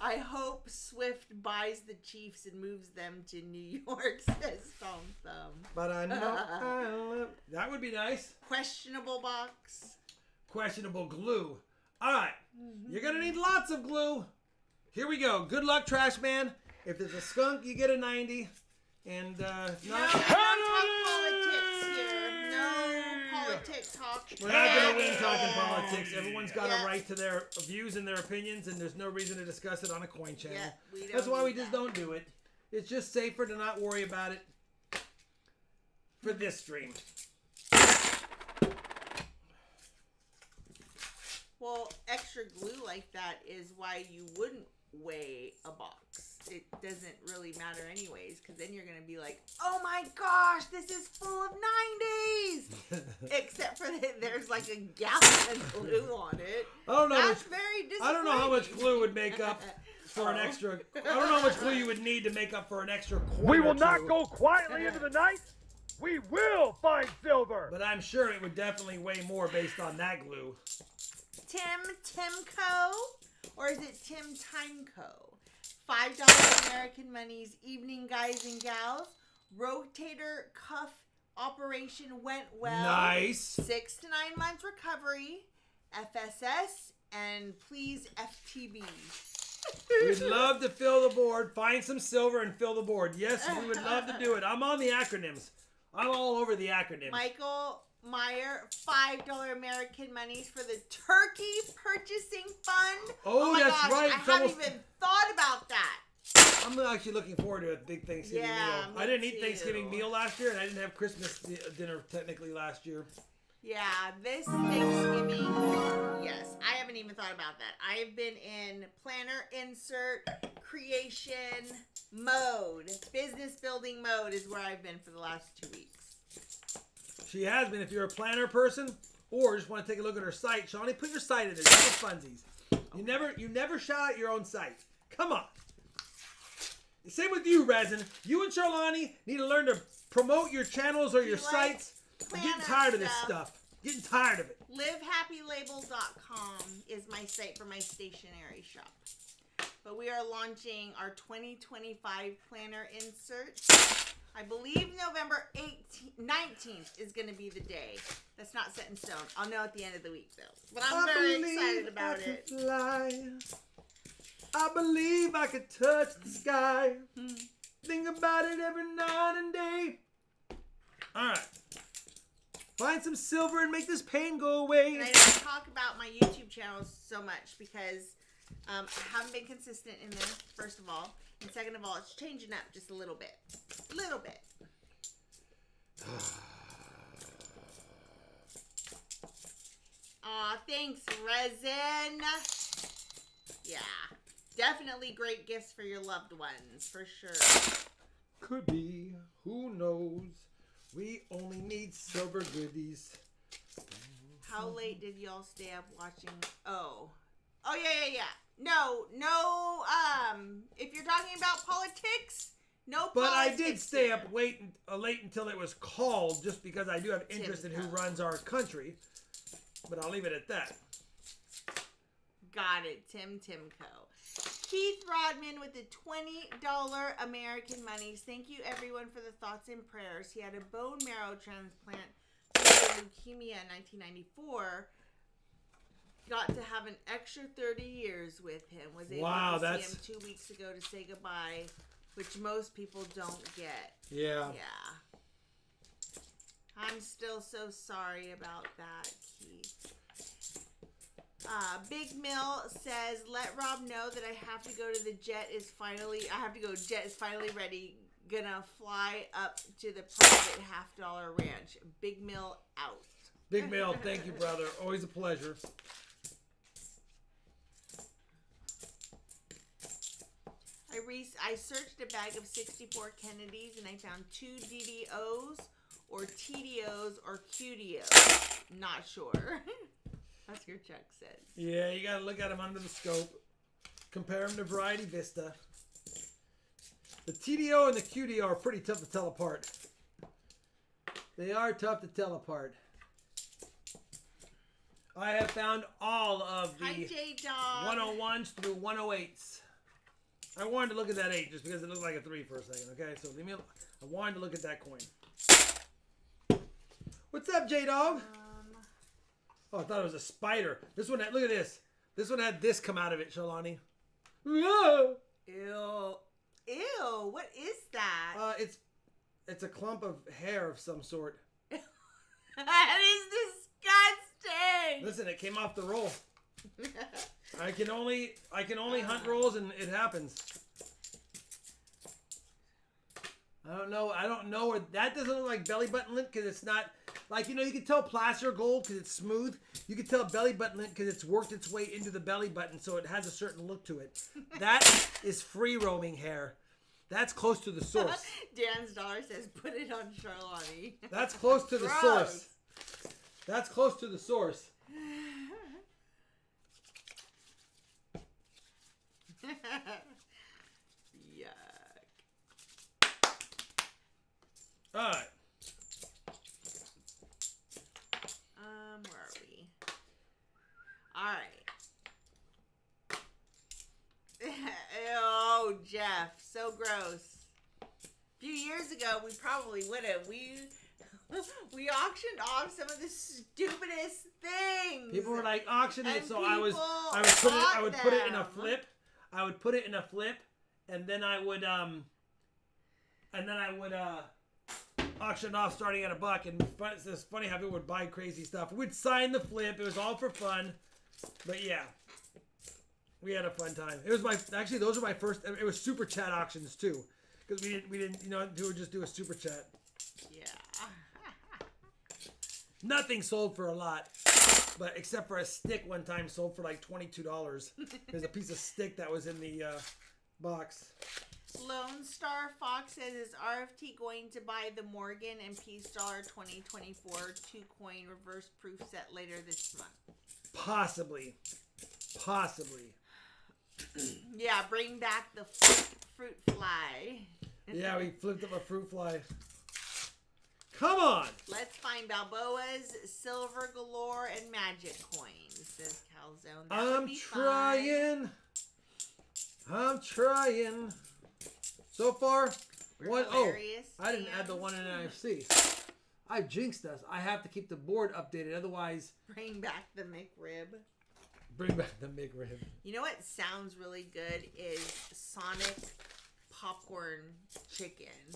I hope Swift buys the Chiefs and moves them to New York, says Tom Thumb. But I know I love... That would be nice. Questionable box. Questionable glue. All right. You're going to need lots of glue. Here we go. Good luck, Trash Man. If there's a skunk, you get a 90. And if No, not... don't talk politics here. No politics talk. We're not going to win talking politics. Everyone's got a right to their views and their opinions, and there's no reason to discuss it on a coin channel. Yeah, we don't That's why we need just that. don't do it. It's just safer to not worry about it for this stream. Well, extra glue like that is why you wouldn't weigh a box. It doesn't really matter anyways, because then you're going to be like, oh my gosh, this is full of 90s! Except for that there's like a gallon of glue on it. I don't know. That's very disappointing. I don't know how much glue would make up for an extra. I don't know how much glue you would need to make up for an extra coin. We or will not two, go quietly into the night. We will find silver. But I'm sure it would definitely weigh more based on that glue. Timco? Or is it Tim Timeco? $5 American Money's Evening Guys and Gals. Rotator cuff operation went well. Nice. 6 to 9 months recovery. FSS and please FTB. We'd love to fill the board. Find some silver and fill the board. Yes, we would love to do it. I'm on the acronyms. I'm all over the acronyms. Michael Meyer, $5 American Monies for the Turkey Purchasing Fund. Oh, my that's gosh, right. I It's haven't almost- even thought about that. I'm actually looking forward to a big Thanksgiving Yeah, meal. me I didn't eat too. Thanksgiving meal last year, and I didn't have Christmas dinner technically last year. Yeah, this Thanksgiving, yes, I haven't even thought about that. I have been in planner insert creation mode. Business building mode is where I've been for the last 2 weeks. She has been. If you're a planner person or just want to take a look at her site, Shawnee, put your site in there. Just for funsies. You never shout out your own site. Come on. Same with you, Resin. You and Charlani need to learn to promote your channels or your sites. I'm getting tired of this stuff. Getting tired of it. LiveHappyLabel.com is my site for my stationery shop. But we are launching our 2025 planner insert. I believe November 19th is going to be the day. That's not set in stone. I'll know at the end of the week, though. But I'm very excited about it. Fly. I believe I could touch the sky. Think about it every night and day. All right. Find some silver and make this pain go away. And I don't talk about my YouTube channels so much because I haven't been consistent in there, first of all. And second of all, it's changing up just a little bit. A little bit. Aw, thanks, Resin. Yeah. Definitely great gifts for your loved ones, for sure. Could be. Who knows? We only need silver goodies. How late did y'all stay up watching? Oh, yeah. No. If you're talking about politics, no But politics. I did stay up late until it was called, just because I do have interest in who runs our country. But I'll leave it at that. Got it, Timco. Keith Rodman with the $20 American monies. Thank you, everyone, for the thoughts and prayers. He had a bone marrow transplant due to leukemia in 1994. Got to have an extra 30 years with him. Was able to see him 2 weeks ago to say goodbye, which most people don't get. Yeah. Yeah. I'm still so sorry about that, Keith. Big Mill says, let Rob know that I have to go to the jet is finally ready. Gonna fly up to the private $50 ranch. Big Mill out. Big Mill, thank you, brother. Always a pleasure. I searched a bag of 64 Kennedys and I found 2 DDOs or TDOs or QDOs. Not sure. That's what your check says. Yeah, you gotta look at them under the scope. Compare them to Variety Vista. The TDO and the QDO are pretty tough to tell apart. They are tough to tell apart. I have found all of the 101s through 108s. I wanted to look at that 8 just because it looked like a 3 for a second, okay? So leave me alone. I wanted to look at that coin. What's up, J-Dog? Oh, I thought it was a spider. This one, look at this. This one had this come out of it, Shalani. Ew. Ew. What is that? It's a clump of hair of some sort. That is disgusting. Listen, it came off the roll. I can only hunt rolls and it happens. I don't know where that doesn't look like belly button lint because it's not like, you can tell placer gold because it's smooth. You can tell belly button lint because it's worked its way into the belly button, so it has a certain look to it. That is free roaming hair. That's close to the source. Dan's dollar says, put it on Charlotte. That's close to the source. That's close to the source. Yuck. All right. Where are we? All right. Oh, Jeff, so gross. A few years ago, we probably would have. We auctioned off some of the stupidest things. People were like auctioning it, so I would put it in a flip. I would put it in a flip, and then I would auction off starting at $1. And it's just funny how people would buy crazy stuff. We'd sign the flip. It was all for fun, but yeah, we had a fun time. It was those were my first. It was SuperChat auctions too, because we didn't we would just do a SuperChat. Yeah. Nothing sold for a lot, but except for a stick one time sold for like $22. There's a piece of stick that was in the box. Lone Star Fox says, is RFT going to buy the Morgan and Peace Dollar 2024 2-coin reverse proof set later this month? Possibly. Yeah, bring back the fruit fly. Yeah, we flipped up a fruit fly. Come on! Let's find Balboa's Silver Galore and Magic coins, says Calzone. I'm trying. So far, I didn't add the one in NFC. I jinxed us. I have to keep the board updated, otherwise... Bring back the McRib. You know what sounds really good is Sonic popcorn chicken.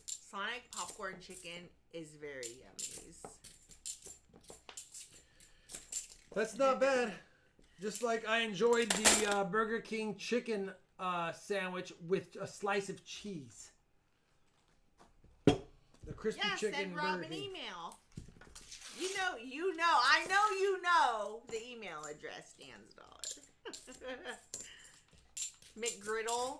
Sonic popcorn chicken is very yummy. That's not bad. Just like I enjoyed the Burger King chicken sandwich with a slice of cheese. The crispy chicken send Rob Burger an King. email. I know you know the email address, Dan's Dollar. McGriddle.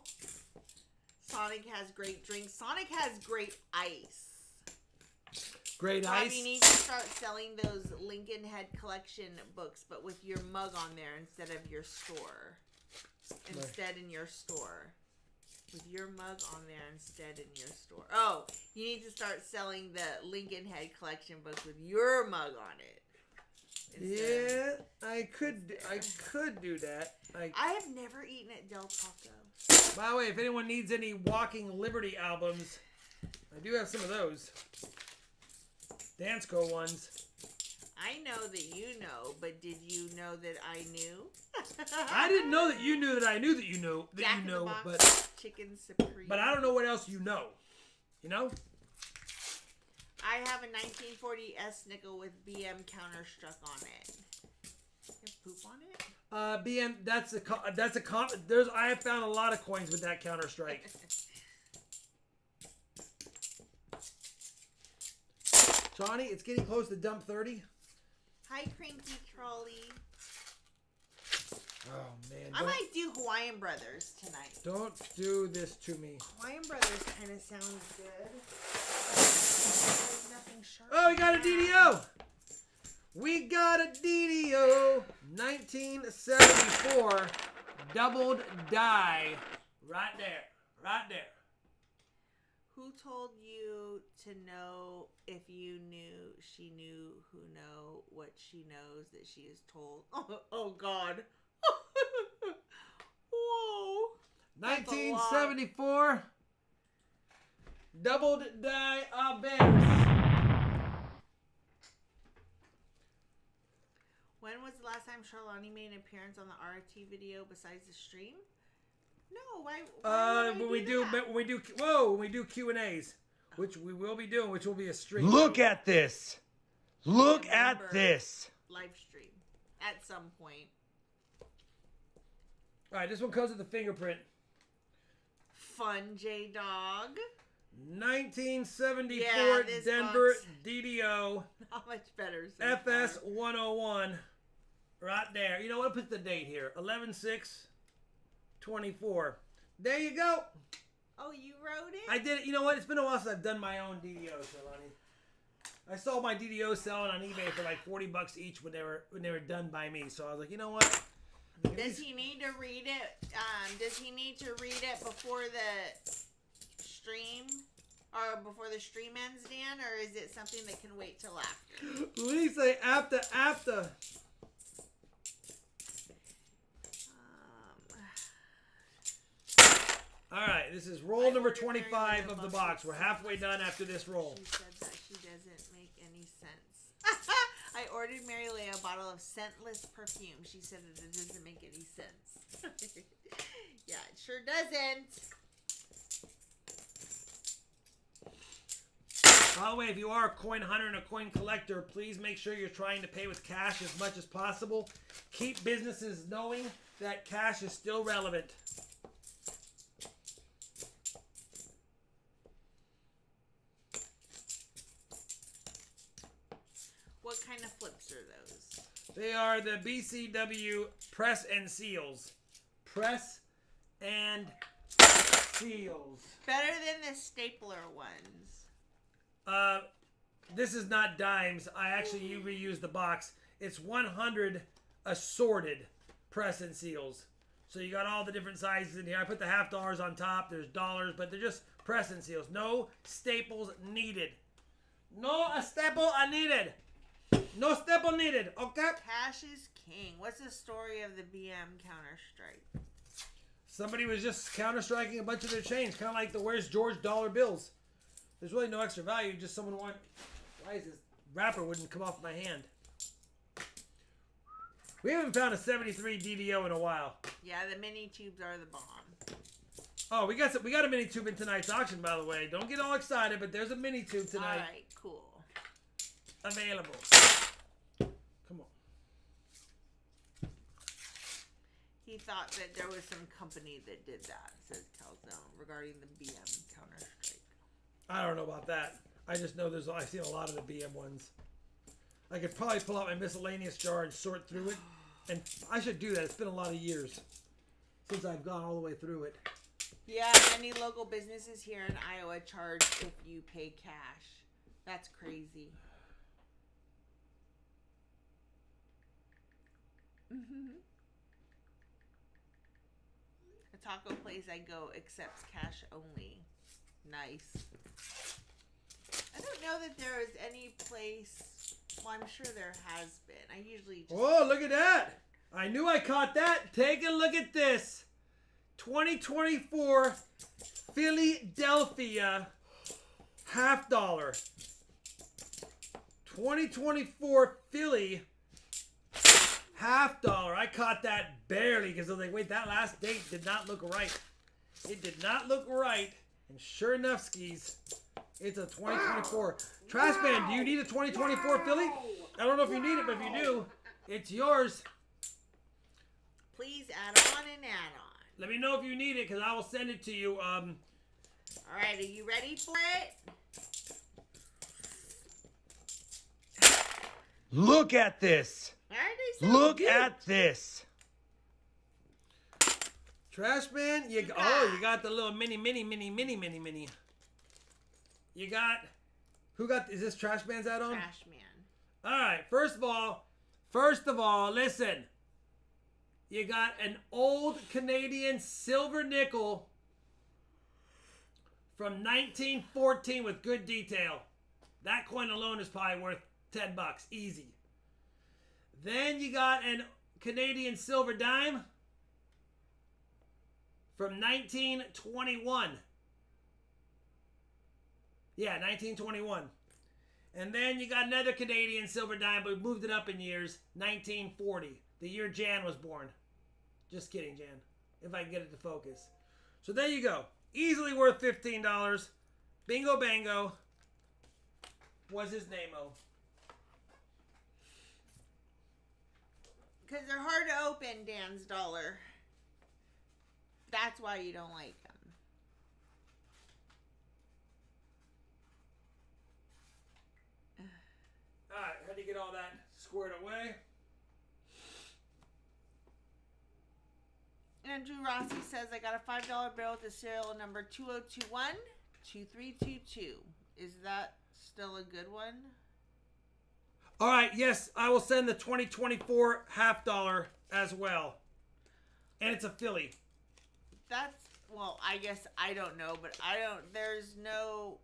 Sonic has great drinks. Sonic has great ice. Great Rob, ice. you need to start selling those Lincoln Head collection books, but with your mug on there instead of your store. Instead in your store. With your mug on there instead in your store. Oh, you need to start selling the Lincoln Head collection books with your mug on it. Yeah, I could do that. I have never eaten at Del Taco. By the way, if anyone needs any Walking Liberty albums, I do have some of those. Danceco ones. I know that you know, but did you know that I knew? I didn't know that you knew that I knew that you know that Jack you in the know, Box, but Chicken Supreme. but I don't know what else you know. You know? I have a 1940 S nickel with BM counterstruck on it. You have poop on it? BM. I have found a lot of coins with that Counter Strike. Johnny, it's getting close to dump 30. Hi, Cranky Trolley. Oh man! I might do Hawaiian Brothers tonight. Don't do this to me. Hawaiian Brothers kind of sounds good. Nothing sharp. Oh, we got a DDO. We got a DDO. 1974 doubled die. Right there. Right there. Who told you to know if you knew she knew who know what she knows that she is told? Oh God. Whoa. 1974 doubled die events. When was the last time Charlani made an appearance on the RT video besides the stream? No, why When we do Q&As, which we will be doing, which will be a stream. Look at this. Look at this. Live stream at some point. All right, this one comes with the fingerprint. Fun J Dog. 1974 Yeah, this Denver box. DDO Not much better. So FS far. 101. Right there. You know what? Put the date here. 11/6/24. There you go. Oh, you wrote it? I did it. You know what? It's been a while since I've done my own DDO, Shalani. I saw my DDOs selling on eBay for like $40 each when they were done by me. So I was like, you know what? Does he need to read it? Does he need to read it before the stream? Or before the stream ends, Dan? Or is it something that can wait till after? Please say after. All right, this is roll number 25 of the box. We're halfway done after this roll. She said that she doesn't make any sense. I ordered Mary Leigh a bottle of scentless perfume. She said that it doesn't make any sense. Yeah, it sure doesn't. By the way, if you are a coin hunter and a coin collector, please make sure you're trying to pay with cash as much as possible. Keep businesses knowing that cash is still relevant. What kind of flips are those? They are the BCW Press and Seals. Press and Seals. Better than the stapler ones. This is not dimes. I actually reuse the box. It's 100 assorted press and seals. So you got all the different sizes in here. I put the $half on top. There's dollars, but they're just press and seals. No staples needed. No staple needed. No staple needed. Okay? Cash is king. What's the story of the BM Counter-Strike? Somebody was just counter-striking a bunch of their chains. Kind of like the Where's George dollar bills. There's really no extra value. Just someone want. Why is this wrapper wouldn't come off my hand? We haven't found a 73 DDO in a while. Yeah, the mini tubes are the bomb. Oh, we got a mini tube in tonight's auction, by the way. Don't get all excited, but there's a mini tube tonight. All right, cool. Available. Come on. He thought that there was some company that did that, says Calzone, regarding the BM Counter-Strike. I don't know about that. I just know I've seen a lot of the BM ones. I could probably pull out my miscellaneous jar and sort through it. And I should do that. It's been a lot of years since I've gone all the way through it. Yeah, many local businesses here in Iowa charge if you pay cash. That's crazy. A taco place I go accepts cash only. Nice. I don't know that there is any place. Well, I'm sure there has been. I usually just. Oh, look at that! I knew I caught that. Take a look at this. 2024 Philadelphia $50. 2024 Philly $50. I caught that barely because I was like, wait, that last date did not look right. It did not look right. And sure enough, skis, it's a 2024. Trash Man, do you need a 2024 Philly? I don't know if you need it, but if you do, it's yours. Please add on and add on. Let me know if you need it because I will send it to you. All right, are you ready for it? Look at this. Look at this. Trash Man, you got the little mini. You got, who got, is this Trash Man's add-on? Trash Man. All right, first of all, listen. You got an old Canadian silver nickel from 1914 with good detail. That coin alone is probably worth $10, easy. Then you got an Canadian silver dime from 1921. Yeah, 1921. And then you got another Canadian silver dime, but we moved it up in years, 1940. The year Jan was born. Just kidding, Jan. If I can get it to focus. So there you go. Easily worth $15. Bingo Bango was his name-o. Because they're hard to open, Dan's dollar. That's why you don't like them. Alright, had to get all that squared away. Andrew Rossi says, I got a $5 bill with the serial number 2021-2322. Is that still a good one? All right, yes, I will send the 2024 $50 as well. And it's a Philly. That's, well, I guess I don't know, but there's no,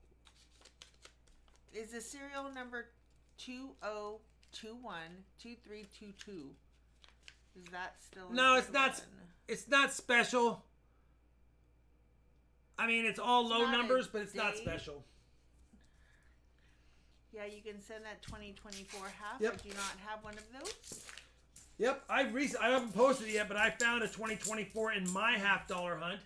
is the serial number 2021-2322? Is that still No, it's not. It's not special. I mean, it's all low numbers, but it's not special. Yeah, you can send that 2024 half. Yep. I do not have one of those. Yep, I haven't posted it yet, but I found a 2024 in my $50 hunt.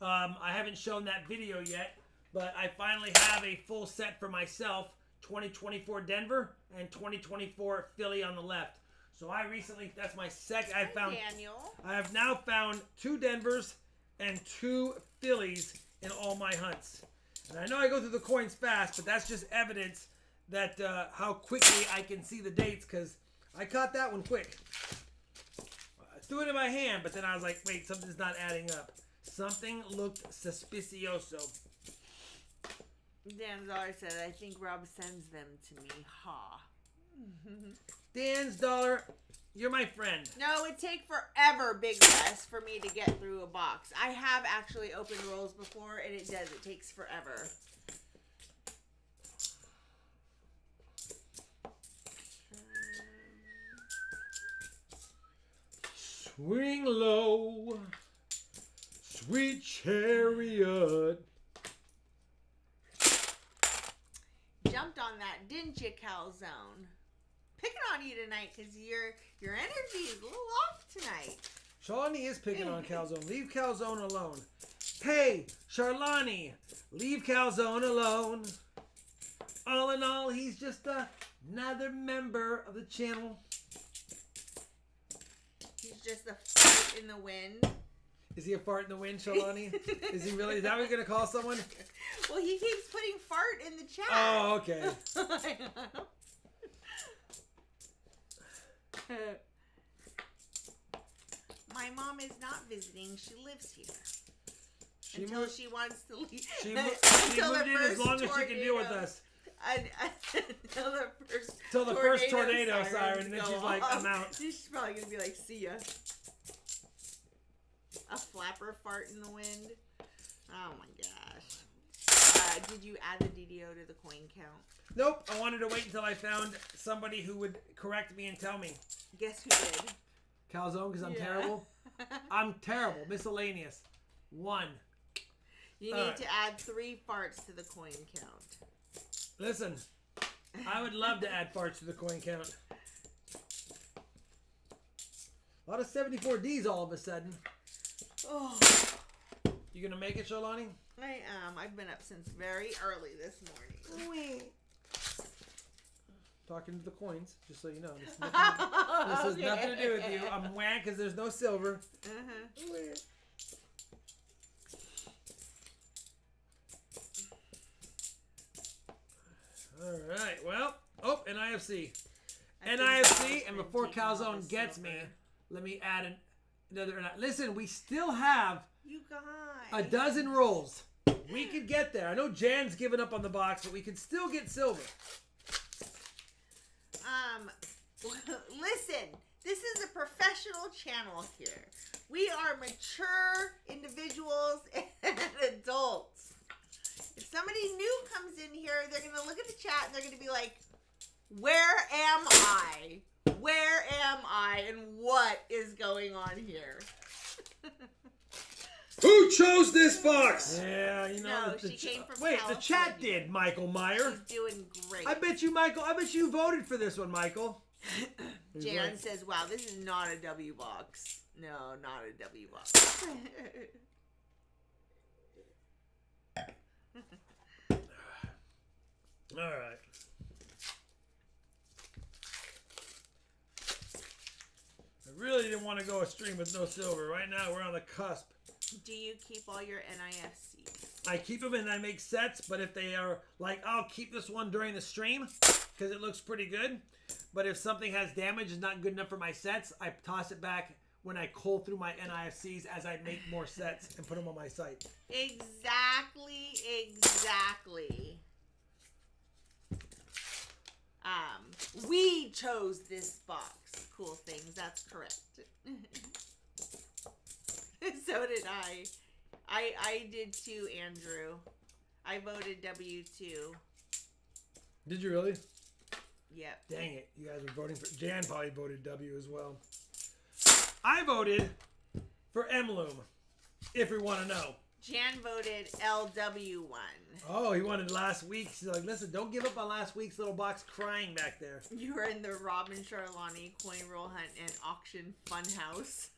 I haven't shown that video yet, but I finally have a full set for myself. 2024 Denver and 2024 Philly on the left. So I recently, that's my second, Daniel. I have now found 2 Denvers and 2 Phillies in all my hunts. And I know I go through the coins fast, but that's just evidence that how quickly I can see the dates, because I caught that one quick. I threw it in my hand, but then I was like, wait, something's not adding up. Something looked suspicioso. Dan Czar said, I think Rob sends them to me. Ha. Dan's dollar, you're my friend. No, it take forever, Big West, for me to get through a box. I have actually opened rolls before, and it does. It takes forever. Swing low, sweet chariot. Jumped on that, didn't you, Calzone? Picking on you tonight because your energy is a little off tonight. Charlani is picking on Calzone. Leave Calzone alone. Hey, Charlani, leave Calzone alone. All in all, he's just another member of the channel. He's just a fart in the wind. Is he a fart in the wind, Charlani? Is he really? Is that what you're going to call someone? Well, he keeps putting fart in the chat. Oh, okay. My my mom is not visiting. She lives here. She Until moved, she wants to leave. she Until moved the in as first long as she can deal with tornado. us. Until the first tornado siren, and then go she's like, off. I'm out. She's probably going to be like, see ya. A flapper fart in the wind. Oh my gosh. Did you add the DDO to the coin count? Nope. I wanted to wait until I found somebody who would correct me and tell me. Guess who did? Calzone, because I'm Yeah. terrible. I'm terrible. Miscellaneous. 1. You All need right. to add 3 farts to the coin count. Listen, I would love to add farts to the coin count. A lot of 74Ds all of a sudden. Oh, You gonna make it, Sholani? I am. I've been up since very early this morning. Talking to the coins, just so you know. This has nothing to do with you. I'm whack because there's no silver. Uh-huh. All right. Well, an IFC. I think NIFC, Bob's and been before taking all Calzone the gets silver. me, let me add another. Listen, we still have You guys. a dozen rolls. We could get there. I know Jan's given up on the box, but we can still get silver. Listen, this is a professional channel here. We are mature individuals and adults. If somebody new comes in here, they're going to look at the chat and they're going to be like, where am I? Where am I? And what is going on here? Who chose this box? Yeah, you know. No, she came from Wait, the chat California. did, Michael Meyer. She's doing great. I bet you voted for this one, Michael. He's Jan right. says, wow, this is not a W box. No, not a W box. All right. I really didn't want to go a stream with no silver. Right now, we're on the cusp. Do you keep all your NIFCs? I keep them and I make sets, but if they are like, I'll keep this one during the stream because it looks pretty good. But if something has damage and not good enough for my sets, I toss it back when I cull through my NIFCs as I make more sets and put them on my site. Exactly. We chose this box. Cool things. That's correct. So did I. I did too, Andrew. I voted W2. Did you really? Yep. Dang it. You guys were voting for... Jan probably voted W as well. I voted for M-Loom, if we want to know. Jan voted LW1. Oh, he wanted last week's. He's like, listen, don't give up on last week's little box crying back there. You were in the Robin Charlani coin roll hunt and auction fun house.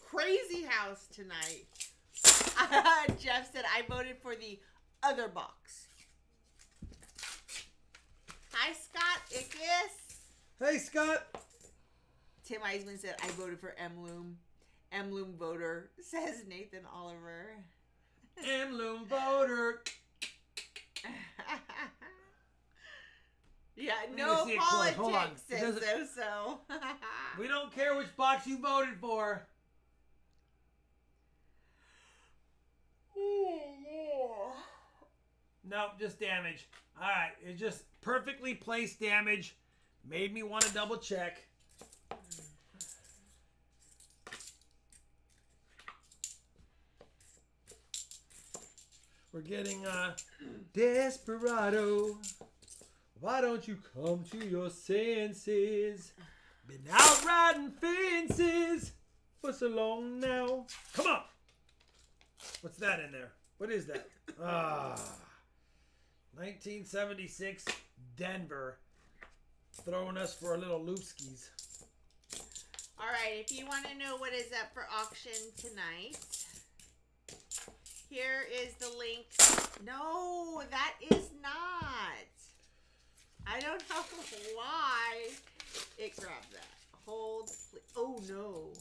Crazy house tonight. Jeff said, I voted for the other box. Hi, Scott Ickes. Hey, Scott. Tim Eisman said, I voted for M-Loom. M-Loom voter, says Nathan Oliver. M-Loom voter. Yeah, me no see it close. Hold on. politics, says so. We don't care which box you voted for. Nope, just damage. All right, it just perfectly placed damage. Made me want to double check. We're getting Desperado. Why don't you come to your senses? Been out riding fences for so long now. Come on. What's that in there? What is that? 1976 Denver. Throwing us for a little loopskis. All right, if you want to know what is up for auction tonight, here is the link. No, that is not. I don't know why it grabbed that. Hold, please. Oh, no.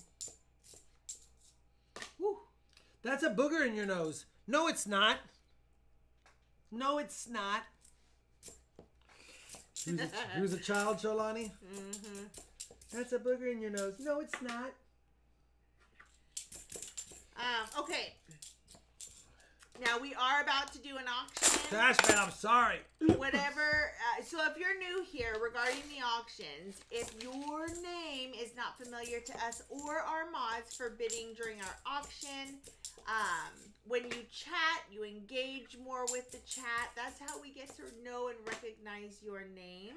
Woo. That's a booger in your nose. No, it's not. No, it's not. Who's a child, Sholani? Mm-hmm. That's a booger in your nose. No, it's not. Okay. Now we are about to do an auction. Trash man, I'm sorry. Whatever. So if you're new here regarding the auctions, if your name is not familiar to us or our mods for bidding during our auction, when you chat, you engage more with the chat. That's how we get to know and recognize your name.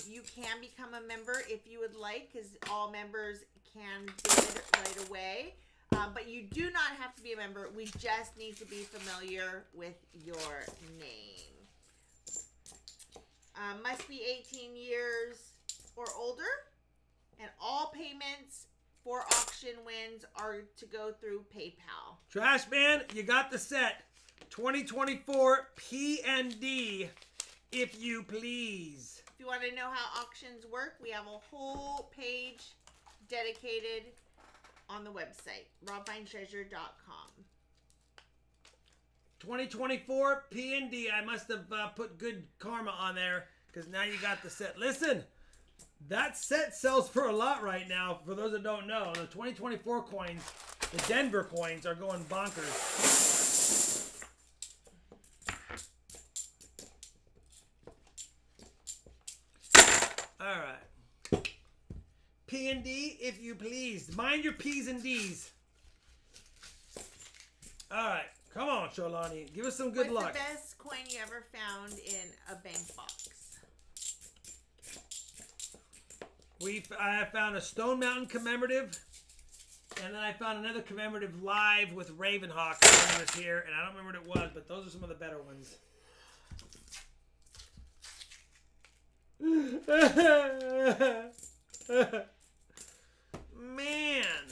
You can become a member if you would like, because all members can bid right away. But you do not have to be a member. We just need to be familiar with your name. Must be 18 years or older. And all payments for auction wins are to go through PayPal. Trash man, you got the set. 2024 P&D, if you please. If you want to know how auctions work, we have a whole page dedicated on the website, RobFindsTreasure.com. 2024 P&D. I must have put good karma on there because now you got the set. Listen, that set sells for a lot right now. For those that don't know, the 2024 coins, the Denver coins, are going bonkers. All right. P&D, if you please. Mind your P's and D's. All right. Come on, Sholani. Give us some good luck. What's the best coin you ever found in a bank box? I found a Stone Mountain commemorative, and then I found another commemorative live with Ravenhawk when he was here, and I don't remember what it was, but those are some of the better ones. Man.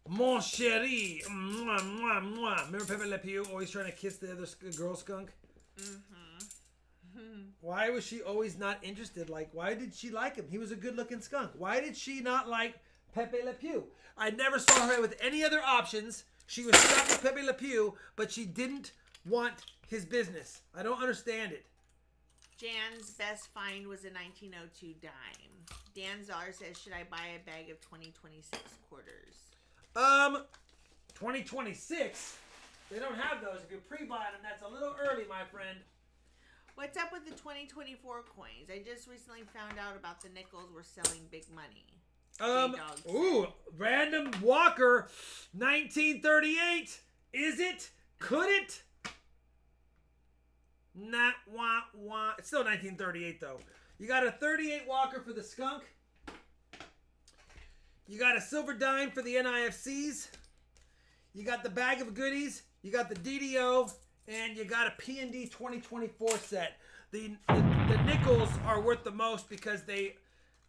Mon chéri. Mwah, mwah, mwah. Remember Pepe Le Pew always trying to kiss the other girl skunk? Why was she always not interested? Like, why did she like him? He was a good-looking skunk. Why did she not like Pepe Le Pew? I never saw her with any other options. She was stuck with Pepe Le Pew, but she didn't want his business. I don't understand it. Jan's best find was a 1902 dime. Dan Czar says, should I buy a bag of 2026 quarters? 2026? They don't have those. If you're pre-buying them, that's a little early, my friend. What's up with the 2024 coins? I just recently found out about the nickels were selling big money. Ooh, Random Walker, 1938. Is it? Could it? Not wah wah. It's still 1938 though. You got a 38 Walker for the skunk. You got a silver dime for the NIFCs. You got the bag of goodies. You got the DDO. And you got a P&D 2024 set. The nickels are worth the most because they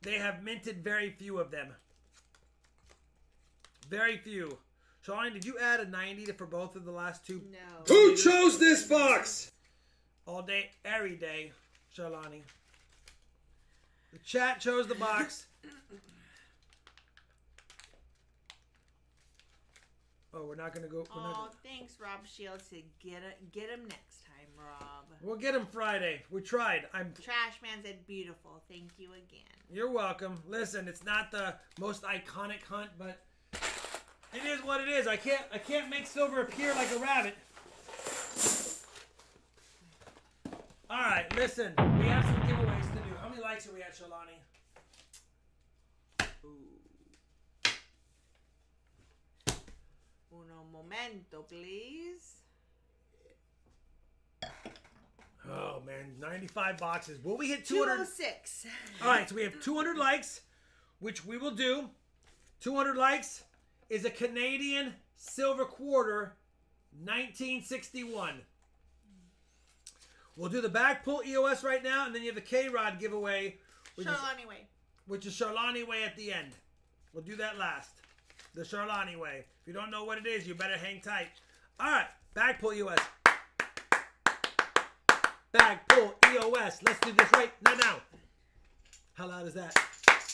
have minted very few of them. Very few. Sean, did you add a 90 for both of the last two? No. Who chose this box? All day, every day, Shalani. The chat chose the box. Oh, we're not going to go. Thanks, Rob Shields. To get him next time, Rob. We'll get him Friday. We tried. Trash Man said beautiful. Thank you again. You're welcome. Listen, it's not the most iconic hunt, but it is what it is. I can't make silver appear like a rabbit. All right, listen. We have some giveaways to do. How many likes are we at, Shalani? Uno momento, please. Oh, man. 95 boxes. Will we hit 200? 206. All right, so we have 200 likes, which we will do. 200 likes is a Canadian silver quarter, 1961. We'll do the back pull EOS right now, and then you have the K-Rod giveaway, which is Charlani Way at the end. We'll do that last. The Charlani Way. If you don't know what it is, you better hang tight. All right, back pull EOS. Back pull EOS. Let's do this right now. How loud is that? Yeah,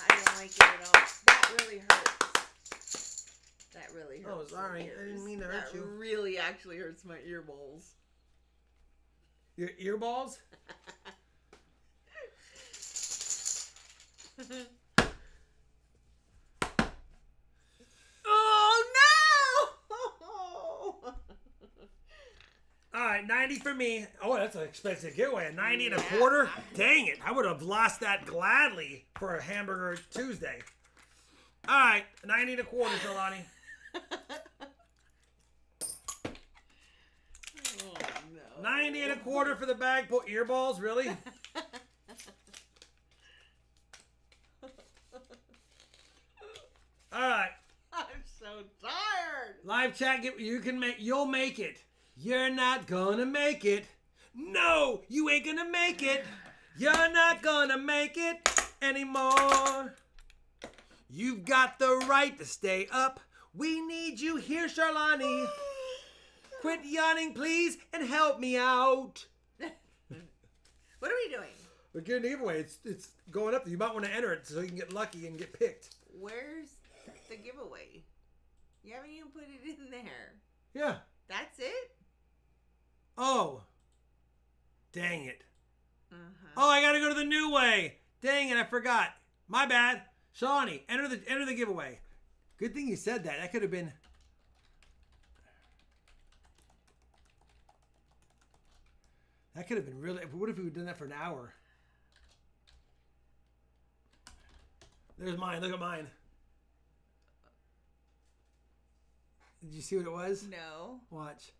I don't like it at all. That really hurts. That really hurts. Oh, sorry. I didn't mean to hurt you. That really actually hurts my ear balls. Your ear balls? 90 for me. Oh, that's an expensive giveaway. A 90 and a quarter? Dang it. I would have lost that gladly for a hamburger Tuesday. All right, 90 and a quarter, Shalani. Oh, no. 90 and a quarter for the bag. Put earballs, really? All right. I'm so tired. Live chat, you'll make it. You're not gonna make it. No, you ain't gonna make it. You're not gonna make it anymore. You've got the right to stay up. We need you here, Charlani. Quit yawning, please, and help me out. What are we doing? We're getting a giveaway. It's going up. You might want to enter it so you can get lucky and get picked. Where's the giveaway? You haven't even put it in there. Yeah. That's it? Oh. Dang it. Uh-huh. Oh, I gotta go to the new way. Dang it, I forgot. My bad. Shawnee, enter the giveaway. Good thing you said that. That could have been. That could have been really. What if we had done that for an hour? There's mine. Look at mine. Did you see what it was? No. Watch.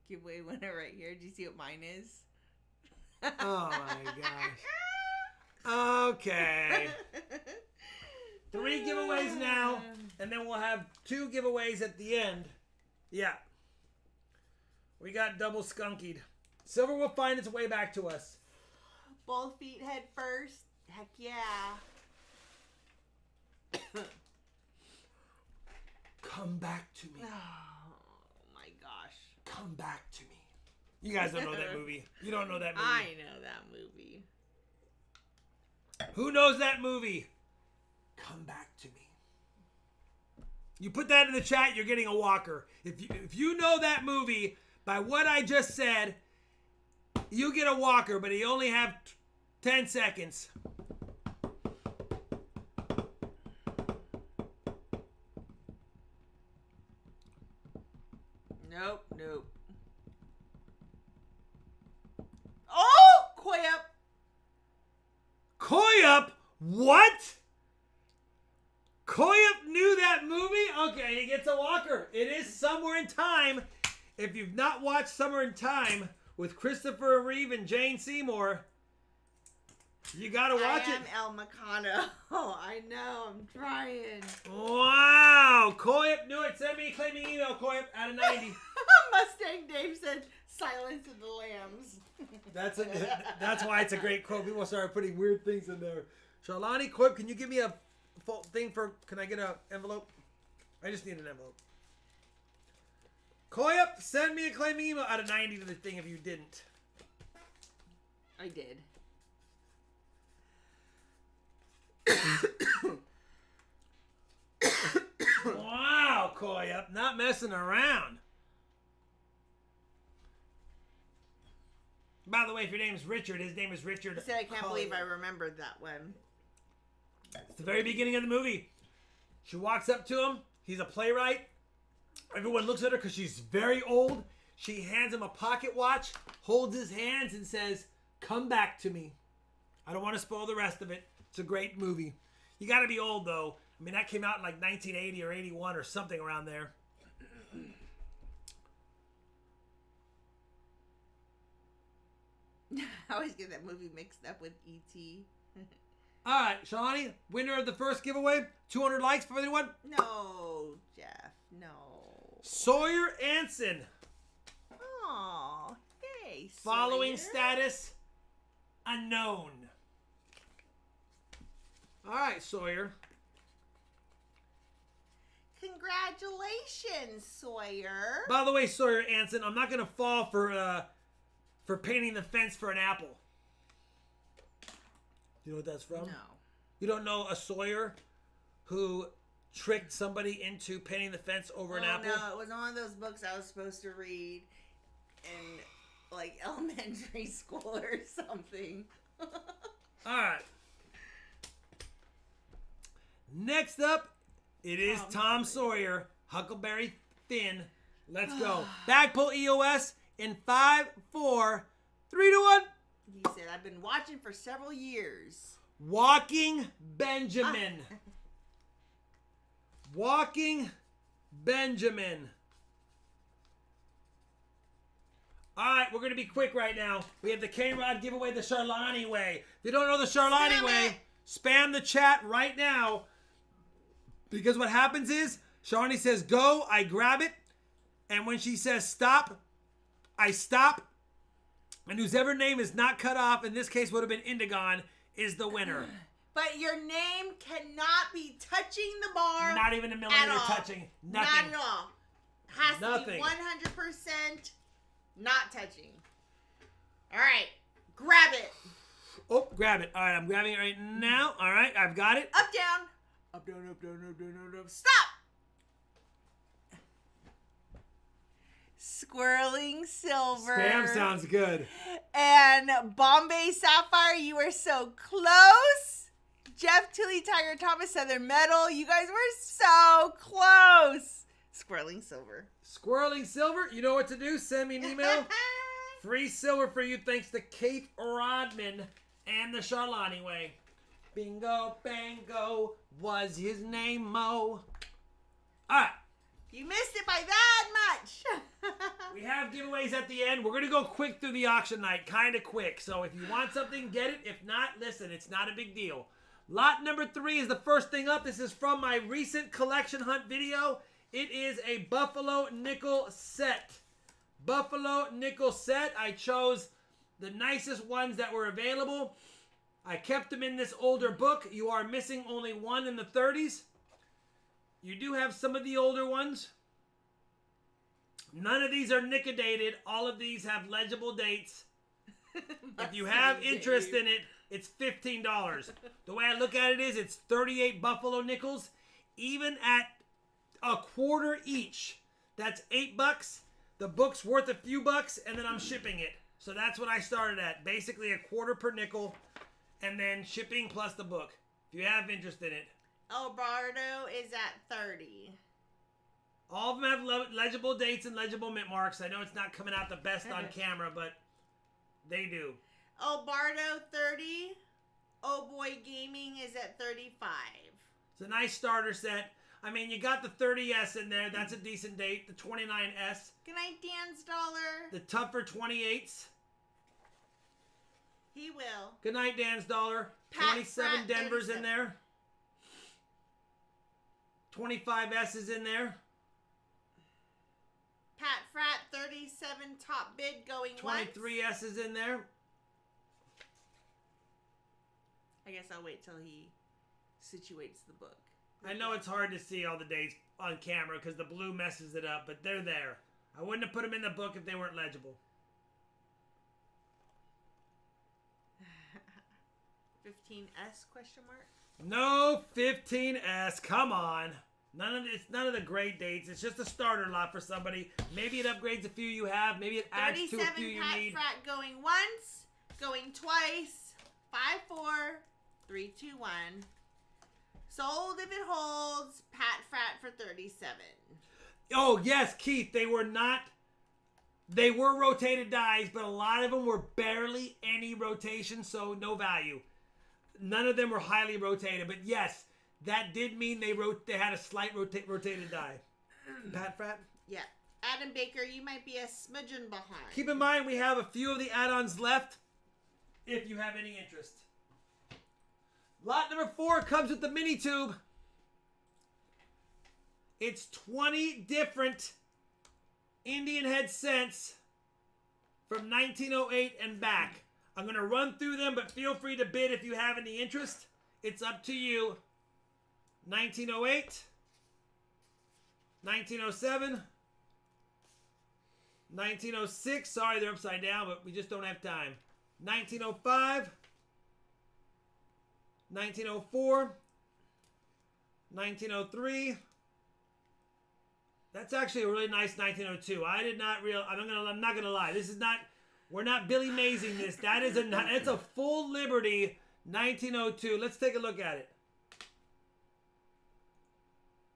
Giveaway winner right here. Do you see what mine is? Oh my gosh. Okay. 3 giveaways now, and then we'll have 2 giveaways at the end. Yeah. We got double skunkied. Silver will find its way back to us. Both feet head first. Heck yeah. Come back to me. Oh my gosh. Come back to me. You guys don't know that movie. You don't know that movie. I know that movie. Who knows that movie? Come back to me. You put that in the chat, you're getting a walker. If you know that movie by what I just said, you get a walker, but you only have 10 seconds. Nope. Oh, Koi up. Koi up? What? Koi up knew that movie? Okay, he gets a walker. It is Somewhere in Time. If you've not watched Summer in Time with Christopher Reeve and Jane Seymour, you gotta watch it. I am El Meccano. Oh, I know. I'm trying. Wow. Koi up knew it. Send me a claiming email, Koi up, out of 90. Mustang Dave said, "Silence of the Lambs." That's why it's a great quote. People started putting weird things in there. Shalani, Quip, can you give me a thing for? Can I get an envelope? I just need an envelope. Koi up, send me a claiming email out of 90 to the thing if you didn't. I did. Wow, Koi up, not messing around. By the way, if your name is Richard, his name is Richard. He said, "I can't Collier." believe I remembered that one." It's the very beginning of the movie. She walks up to him. He's a playwright. Everyone looks at her because she's very old. She hands him a pocket watch, holds his hands, and says, "Come back to me." I don't want to spoil the rest of it. It's a great movie. You got to be old, though. I mean, that came out in like 1980 or 81 or something around there. I always get that movie mixed up with E.T. All right, Shani, winner of the first giveaway. 200 likes for anyone. No, Jeff. No. Sawyer Anson. Oh, hey, Following Sawyer. status, unknown. All right, Sawyer. Congratulations, Sawyer. By the way, Sawyer Anson, I'm not going to fall for painting the fence for an apple. You know what that's from? No. You don't know a Sawyer who tricked somebody into painting the fence over an apple? No, it was one of those books I was supposed to read in like elementary school or something. All right. Next up, it is Tom Sawyer, Huckleberry Finn, Let's go. Bagpull EOS in 5, 4, 3, 2, 1. He said, I've been watching for several years. Walking Benjamin. Walking Benjamin. All right, we're going to be quick right now. We have the K-Rod giveaway the Charlani way. If you don't know the Charlani way, spam the chat right now. Because what happens is, Charlani says go, I grab it. And when she says stop, I stop. And whoever name is not cut off, in this case would have been Indigon, is the winner. But your name cannot be touching the bar. Not even a millimeter touching. Nothing. Not at all. Has to be Nothing. 100% not touching. All right. Grab it. Oh, grab it. All right, I'm grabbing it right now. All right, I've got it. Up, down. Up, down, up, down, up, down, up, down. Stop. Swirling Silver. Spam sounds good. And Bombay Sapphire, you were so close. Jeff Tilly, Tiger Thomas, Southern Metal. You guys were so close. Swirling Silver. Swirling Silver, you know what to do. Send me an email. Free silver for you thanks to Kate Rodman and the Charlani way. Bingo, bango, was his name Mo. All right. You missed it by that much. We have giveaways at the end. We're going to go quick through the auction night, kind of quick. So if you want something, get it. If not, listen, it's not a big deal. Lot number 3 is the first thing up. This is from my recent collection hunt video. It is a Buffalo Nickel set. Buffalo Nickel set. I chose the nicest ones that were available. I kept them in this older book. You are missing only one in the 30s. You do have some of the older ones. None of these are nickel-dated. All of these have legible dates. If you have interest in it, it's $15. The way I look at it is it's 38 Buffalo nickels. Even at a quarter each, that's $8. The book's worth a few bucks, and then I'm shipping it. So that's what I started at. Basically a quarter per nickel, and then shipping plus the book. If you have interest in it. El Bardo is at 30. All of them have legible dates and legible mint marks. I know it's not coming out the best on camera, but they do. El Bardo 30. Oh Boy Gaming is at 35. It's a nice starter set. I mean, you got the 30S in there. That's a decent date. The 29S. Good night, Dan's Dollar. The tougher 28s. He will. Good night, Dan's Dollar. Pat 27 Frat Denver's 37. in there. 25S is in there. Pat Frat 37 top bid going once. 23S is in there. I guess I'll wait till he situates the book. I know it's hard to see all the dates on camera because the blue messes it up, but they're there. I wouldn't have put them in the book if they weren't legible. 15S question mark? No 15S. Come on. None of the great dates. It's just a starter lot for somebody. Maybe it upgrades a few you have. Maybe it adds to a few you Pat need. Frat going once, going twice. 5, 4, 3, 2, 1. Sold if it holds. Pat Frat for 37. Oh, yes, Keith. They were rotated dies, but a lot of them were barely any rotation, so no value. None of them were highly rotated, but yes, that did mean they had a slight rotated die. Pat Frat? Yeah. Adam Baker, you might be a smidgen behind. Keep in mind, we have a few of the add-ons left if you have any interest. Lot number 4 comes with the mini tube. It's 20 different Indian head scents from 1908 and back. I'm going to run through them, but feel free to bid if you have any interest. It's up to you. 1908, 1907, 1906. Sorry, they're upside down, but we just don't have time. 1905, 1904, 1903. That's actually a really nice 1902. I did not I'm not gonna lie. This is not. We're not Billy Mazing this. It's a full Liberty 1902. Let's take a look at it.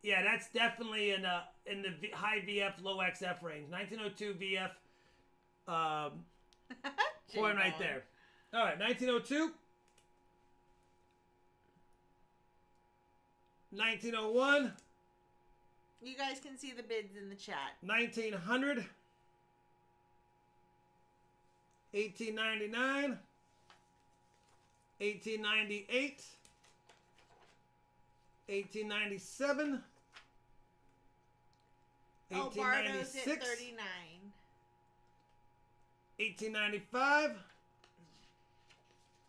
Yeah, that's definitely in the high VF, low XF range. 1902 VF. Point right there. All right, 1902. 1901. You guys can see the bids in the chat. 1900. 1899. 1898. 1897. Oh, Bardo's at 39. 1895.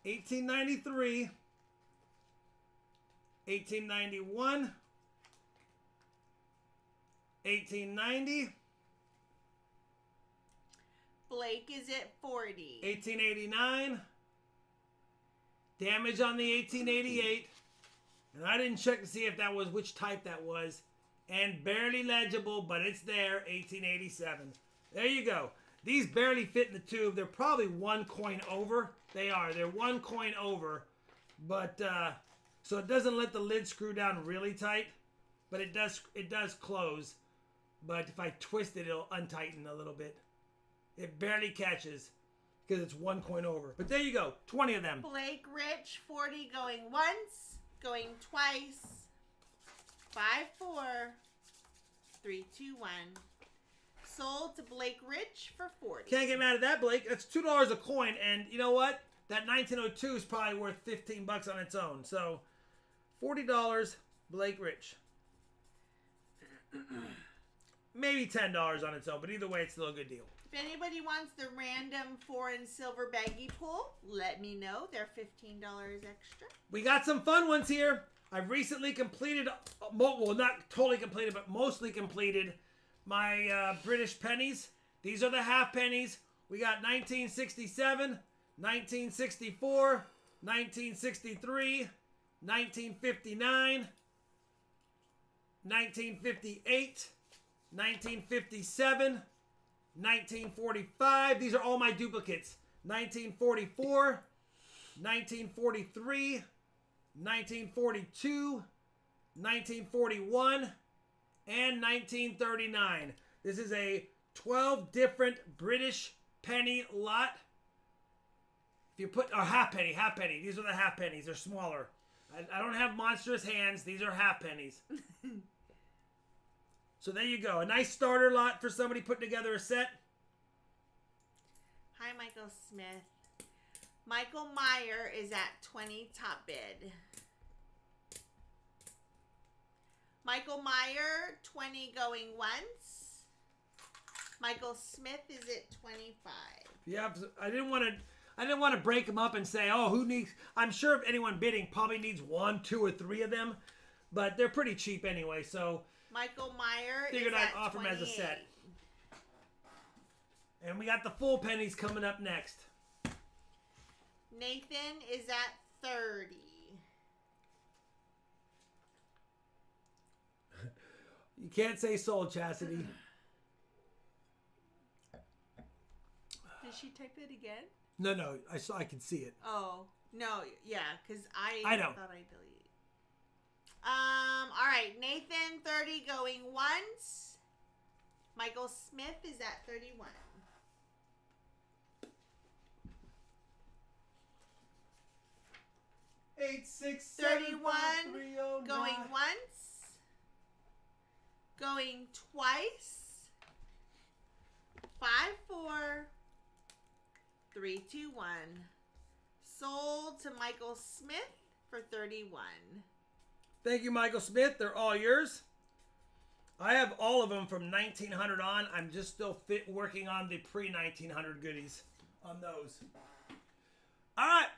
1893. 1891. 1890. Blake is at 40. 1889. Damage on the 1888. And I didn't check to see if that was which type that was. And barely legible, but it's there. 1887. There you go. These barely fit in the tube. They're probably one coin over. They are. They're one coin over. But, so it doesn't let the lid screw down really tight. But it does close. But if I twist it, it'll untighten a little bit. It barely catches because it's one coin over. But there you go. 20 of them. Blake Rich, 40 going once, going twice. 5, 4, 3, 2, 1. Sold to Blake Rich for 40. Can't get mad at that, Blake. That's $2 a coin. And you know what? That 1902 is probably worth 15 bucks on its own. So $40, Blake Rich. Maybe $10 on its own, but either way, it's still a good deal. If anybody wants the random foreign silver baggy pull, let me know. They're $15 extra. We got some fun ones here. I've recently completed, well, not totally completed, but mostly completed my British pennies. These are the half pennies. We got 1967, 1964, 1963, 1959, 1958, 1957, 1945. These are all my duplicates. 1944, 1943, 1942, 1941, and 1939. This is a 12 different British penny lot. If you put, or half penny. These are the half pennies. They're smaller. I don't have monstrous hands. These are half pennies. So there you go. A nice starter lot for somebody putting together a set. Hi, Michael Smith. Michael Meyer is at 20 top bid. Michael Meyer, 20 going once. Michael Smith is at 25. Yeah, I didn't want to break them up and say, oh, who needs? I'm sure if anyone bidding probably needs 1, 2, or 3 of them, but they're pretty cheap anyway. So Michael Meyer figured is I'd at offer 28. them as a set. And we got the full pennies coming up next. Nathan is at 30. You can't say sold, Chastity. Did she type it again? No, I can see it. Oh, no, yeah, because I know. thought I deleted. All right, Nathan, 30 going once. Michael Smith is at 31. Eight, 6, 31 7, 5, 3, 0, going 9. once. Going twice. 5, 4, 3, 2, 1. Sold to Michael Smith for 31. Thank you, Michael Smith. They're all yours. I have all of them from 1900 on. I'm just still working on the pre-1900 goodies on those. All right.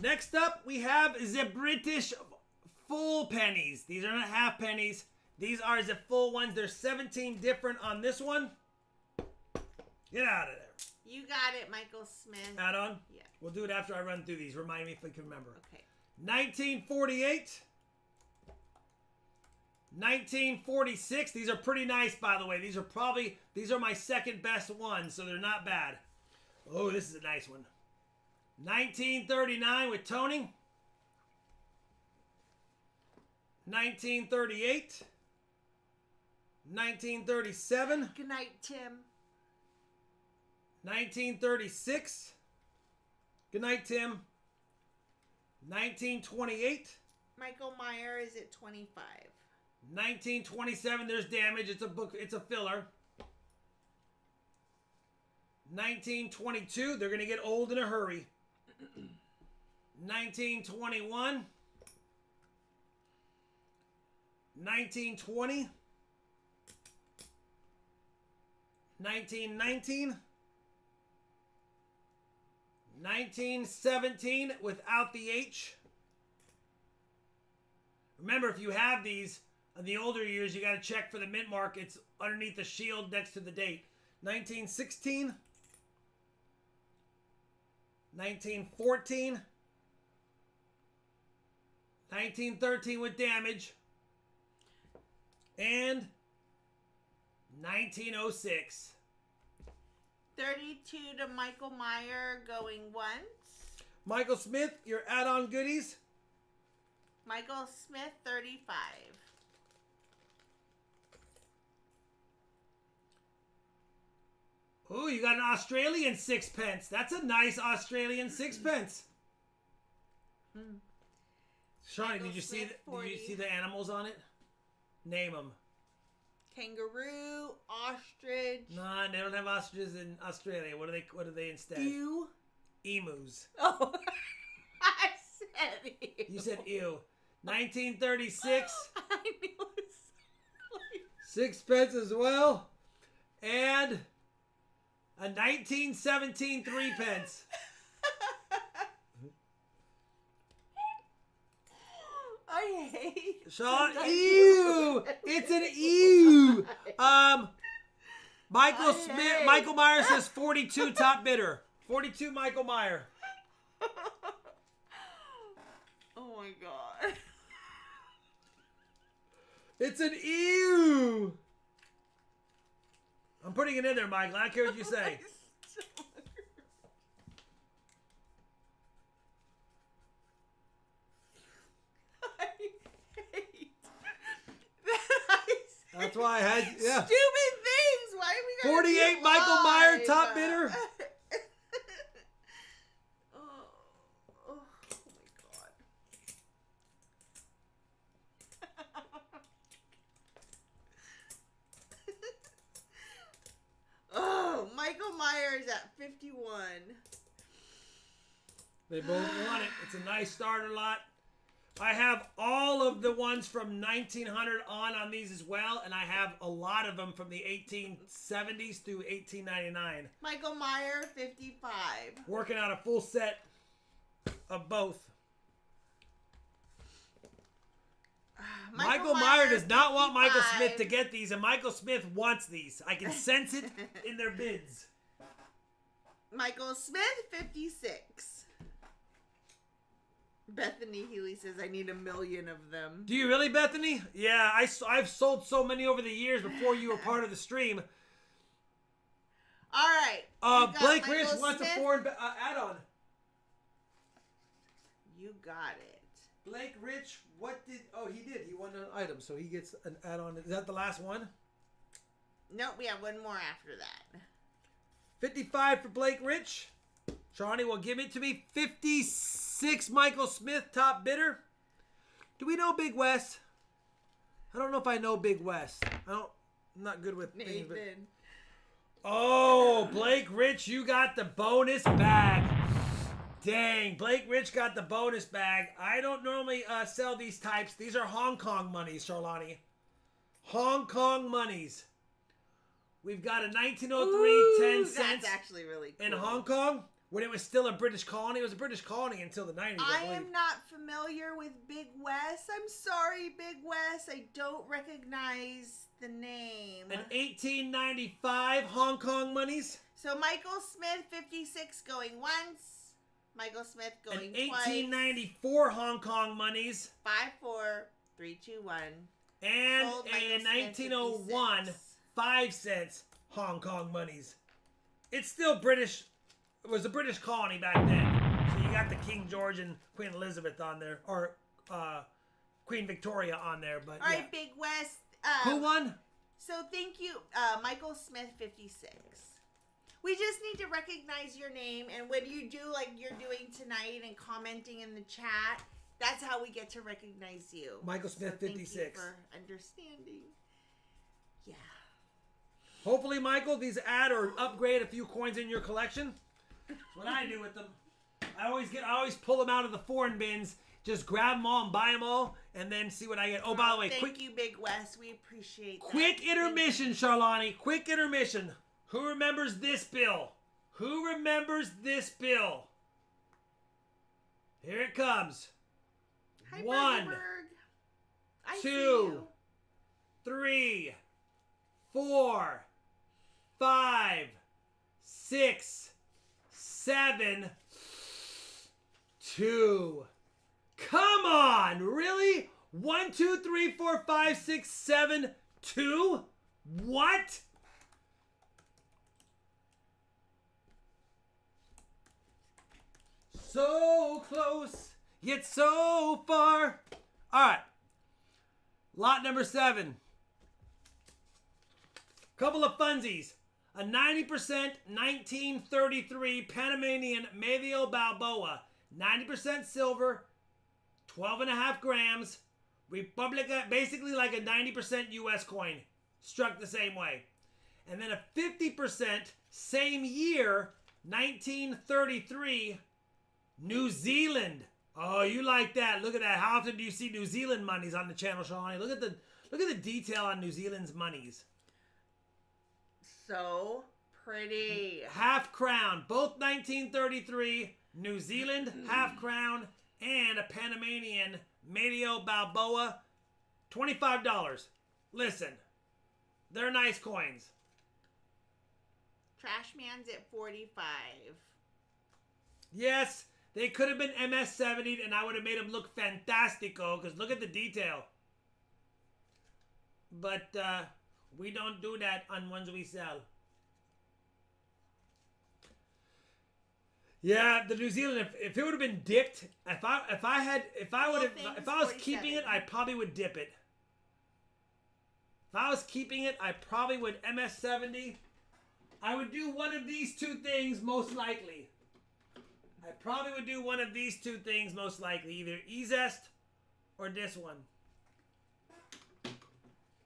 Next up, we have the British full pennies. These are not half pennies. These are the full ones. There's 17 different on this one. Get out of there. You got it, Michael Smith. Add on? Yeah. We'll do it after I run through these. Remind me if I can remember. Okay. 1948. 1946. These are pretty nice, by the way. These are my second best ones, so they're not bad. Oh, this is a nice one. 1939 with toning. 1938. 1937. Good night, Tim. 1936. Good night, Tim. 1928. Michael Meyer is at 25. 1927. There's damage. It's a book. It's a filler. 1922. They're gonna get old in a hurry. 1921. 1920. 1919. 1917 without the H. Remember, if you have these in the older years, you got to check for the mint mark. It's underneath the shield next to the date. 1916. 1914. 1913 with damage. And 1906. 32 to Michael Meyer going once. Michael Smith, your add-on goodies. Michael Smith, 35. Ooh, you got an Australian sixpence. That's a nice Australian sixpence. Shawnee, did you see the animals on it? Name them. Kangaroo, ostrich. Nah, they don't have ostriches in Australia. What are they instead? Ew. Emus. Oh, I said ew. You said ew. 1936. I knew it was Sixpence as well. And a 1917 threepence. I hate Sean, ew! It's an ew! Michael Meyer says 42 top bidder. 42 Michael Meyer. Oh my god. It's an ew! I'm putting it in there, Michael. I don't care what you say. That's why I had, yeah. Stupid things. Why we got 48 Michael Meyer top bidder. Oh my god. Oh, Michael Myers at 51. They both want it. It's a nice starter lot. I have all of the ones from 1900 on these as well, and I have a lot of them from the 1870s through 1899. Michael Meyer, 55. Working out a full set of both. Michael Meyer does not want Michael Smith to get these, and Michael Smith wants these. I can sense it in their bids. Michael Smith, 56. Bethany Healy says, I need 1 million of them. Do you really, Bethany? Yeah, I've sold so many over the years before you were part of the stream. All right. Blake Rich wants a foreign add-on. You got it. Blake Rich, he did. He won an item, so he gets an add-on. Is that the last one? Nope, we have one more after that. 55 for Blake Rich. Shawnee will give it to me. 56 Michael Smith, top bidder. Do we know Big West? I don't know if I know Big West. I'm not good with things. But... Oh, Blake Rich, you got the bonus bag. Dang, Blake Rich got the bonus bag. I don't normally sell these types. These are Hong Kong monies, Charlani. Hong Kong monies. We've got a 1903 10 cents. That's actually really cool. In Hong Kong, when it was still a British colony. It was a British colony until the 90s, I believe. am not familiar with Big West. I'm sorry, Big West. I don't recognize the name. An 1895 Hong Kong monies. So Michael Smith, 56 going once. Michael Smith going An twice. 1894 Hong Kong monies. 5, 4, 3, 2, 1. And Sold a Michael 1901 Smith, 5 cents Hong Kong monies. It's still British. It was a British colony back then. So you got the King George and Queen Elizabeth on there. Or Queen Victoria on there. But All right, Big West. Who won? So thank you, Michael Smith 56. We just need to recognize your name, and when you do like you're doing tonight and commenting in the chat, that's how we get to recognize you. Michael Smith 56. Thank you for understanding. Yeah. Hopefully, Michael, these add or upgrade a few coins in your collection. That's what I do with them. I always pull them out of the foreign bins. Just grab them all and buy them all, and then see what I get. Oh, by the way, thank you, Big West. We appreciate that. Quick intermission, Charlani. Quick intermission. Who remembers this bill? Who remembers this bill? Here it comes. Hi, 1, I see 2, you. 3, 4, 5, 6, 7, 2. Come on, really? 1, 2, 3, 4, 5, 6, 7, 2? What? So close, yet so far. All right. Lot number 7. Couple of funsies. A 90% 1933 Panamanian Medio Balboa. 90% silver. 12.5 grams. Republica, basically like a 90% US coin. Struck the same way. And then a 50% same year, 1933, New Zealand. Oh, you like that. Look at that. How often do you see New Zealand monies on the channel, Shalani? Look at the detail on New Zealand's monies. So pretty. Half crown. Both 1933, New Zealand half crown, and a Panamanian Medio Balboa, $25. Listen, they're nice coins. Trash Man's at 45. Yes, they could have been MS-70'd and I would have made them look fantastico, because look at the detail. But we don't do that on ones we sell. Yeah, the New Zealand, if it would have been dipped, if I was keeping it, I probably would dip it. If I was keeping it, I probably would MS-70. I would do one of these two things most likely. I probably would do one of these two things most likely. Either E-Zest or this one.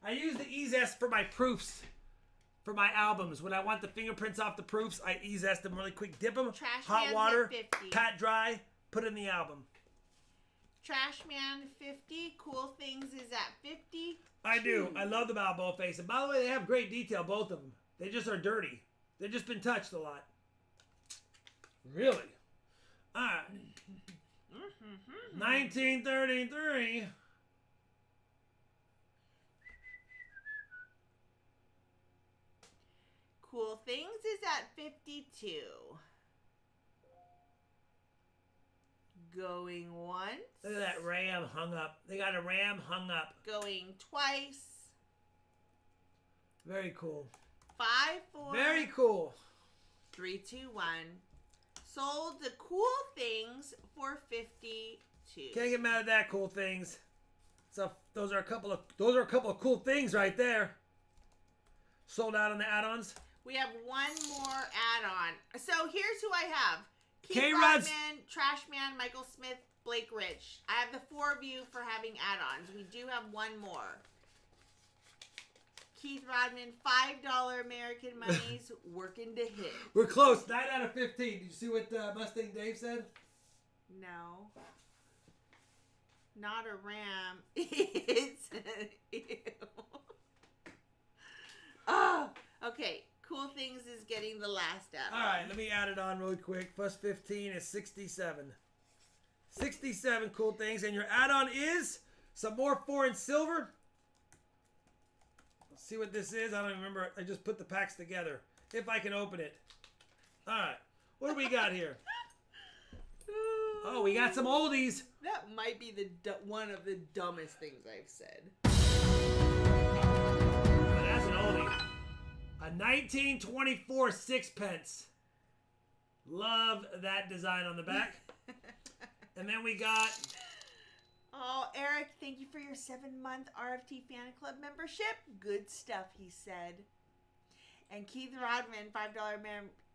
I use the E-Zest for my proofs. For my albums. When I want the fingerprints off the proofs, I E-Zest them really quick. Dip them. Trash hot Man's water. at 50. Pat dry. Put in the album. Trash Man 50. Cool Things is at 50. I do. I love the Balboa face. And by the way, they have great detail, both of them. They just are dirty. They've just been touched a lot. Really? Alright. 1933. Cool Things is at 52. Going once. Look at that ram hung up. They got a ram hung up. Going twice. Very cool. 5, 4. Very cool. 3, 2, 1. Sold the Cool Things for 52. Can't get mad at that, Cool Things. So those are a couple of cool things right there. Sold out on the add-ons. We have one more add-on. So here's who I have. Keith K-Rod's- Rodman, Trash Man, Michael Smith, Blake Rich. I have the 4 of you for having add-ons. We do have one more. Keith Rodman, $5 American monies, working to hit. We're close. 9 out of 15. Did you see what Mustang Dave said? No. Not a ram. It's ew. Oh, okay. Cool Things is getting the last add-on. All right, let me add it on really quick. Plus 15 is 67. 67 Cool Things. And your add-on is some more foreign silver. Let's see what this is. I don't even remember. I just put the packs together. If I can open it. All right. What do we got here? Oh, we got some oldies. That might be one of the dumbest things I've said. But that's an oldie. A 1924 sixpence. Love that design on the back. And then we got... Oh, Eric, Thank you for your 7-month RFT fan club membership. Good stuff, he said. And Keith Rodman, $5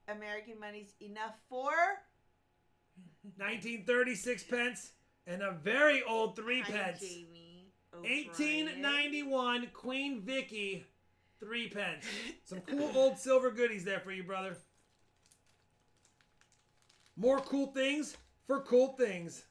American money's enough for 1936 pence and a very old 3 Hi, pence. Jamie O'Brien. 1891 Queen Vicky 3 pence. Some cool old silver goodies there for you, brother. More cool things for cool things.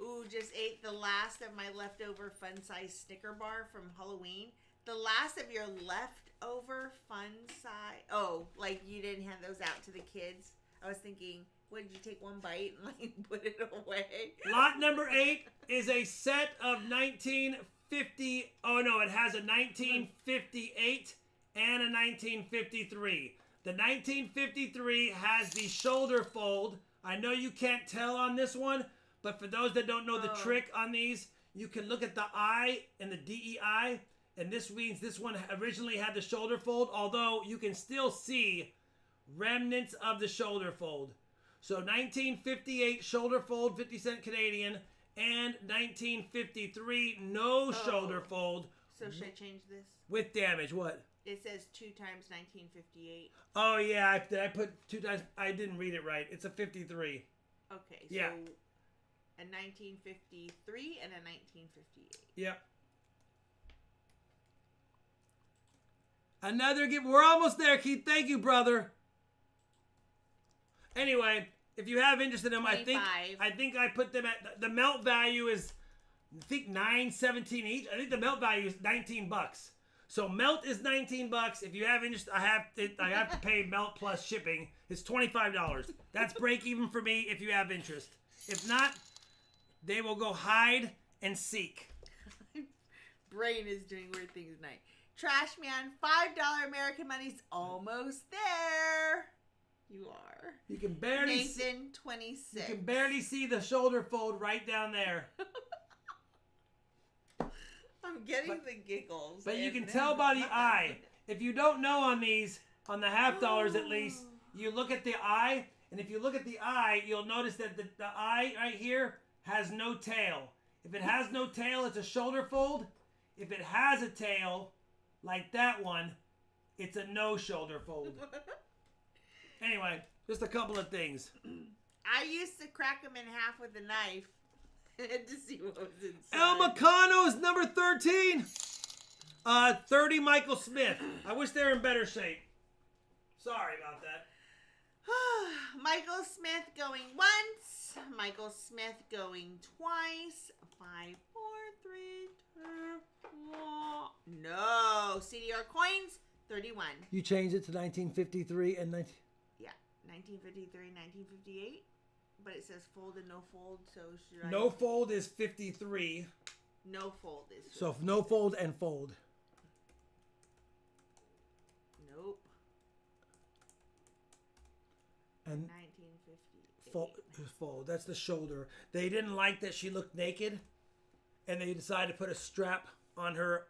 Ooh, just ate the last of my leftover fun-size Snicker bar from Halloween. The last of your leftover fun-size... Oh, like you didn't hand those out to the kids? I was thinking, what, did you take one bite and like put it away? Lot number 8 is a set of 1950... Oh, no, it has a 1958 and a 1953. The 1953 has the shoulder fold. I know you can't tell on this one, but for those that don't know the trick on these, you can look at the I and the DEI, and this means this one originally had the shoulder fold, although you can still see remnants of the shoulder fold. So 1958 shoulder fold, 50 cent Canadian, and 1953 no shoulder fold. So should I change this? With damage, what? It says 2 times 1958. Oh, yeah, I put 2 times. I didn't read it right. It's a 53. Okay, so Yeah. a 1953 and a 1958. Yep. Another gift. We're almost there, Keith. Thank you, brother. Anyway, if you have interest in them, I think I put them at the melt value is I think $9.17 each. I think the melt value is $19. So melt is $19. If you have interest, I have to pay melt plus shipping. It's $25. That's break even for me if you have interest. If not, they will go hide and seek. Brain is doing weird things tonight. Trash Man, $5 American money's almost there. You are. You can barely Nathan, 26. You can barely see the shoulder fold right down there. I'm getting the giggles. But you can tell by the eye. If you don't know on these, on the half dollars at least, you look at the eye, and if you look at the eye, you'll notice that the eye right here has no tail. If it has no tail, it's a shoulder fold. If it has a tail, like that one, it's a no shoulder fold. Anyway, just a couple of things. I used to crack them in half with a knife to see what was inside. El Meccano is number 13. 30 Michael Smith. I wish they were in better shape. Sorry about that. Michael Smith going once. Michael Smith going twice. 5, 4, 3, 2, 1. No. CDR coins, 31. You changed it to 1953 and 19... Yeah, 1953, 1958. But it says fold and no fold, so should I... No fold is 53. No fold is 50. So no fold and fold. Nope. And 1958. fold. That's the shoulder. They didn't like that she looked naked, and they decided to put a strap on her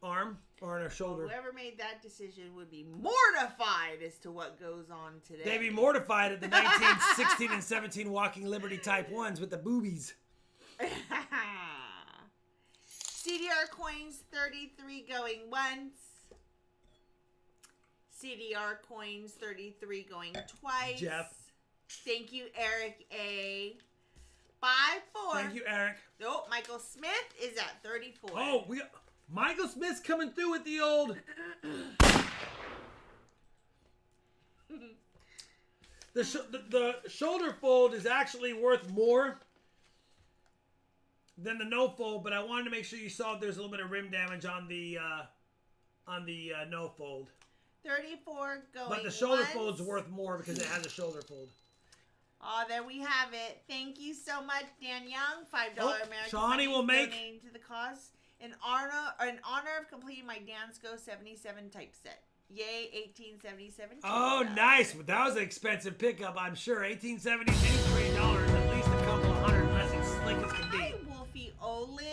arm or on her shoulder. Whoever made that decision would be mortified as to what goes on today. They'd be mortified at the 1916 and 17 Walking Liberty type ones with the boobies. CDR coins, 33 going once. CDR coins, 33 going twice. Jeff. Thank you, Eric A. 5, 4. Thank you, Eric. Nope, Michael Smith is at 34. Oh, Michael Smith's coming through with the old... The shoulder fold is actually worth more than the no fold, but I wanted to make sure you saw there's a little bit of rim damage on the no fold. 34 going But the shoulder once. fold's worth more because it has a shoulder fold. Oh, there we have it. Thank you so much, Dan Young. $5 American Shawnee money will make donating to the cause in honor of completing my Dansco 77 typeset. Yay, 1877. Oh, nice. That was an expensive pickup, I'm sure. $18.72, $3, at least a couple of hundred less than slick as can Hi, be. Wolfie Olin.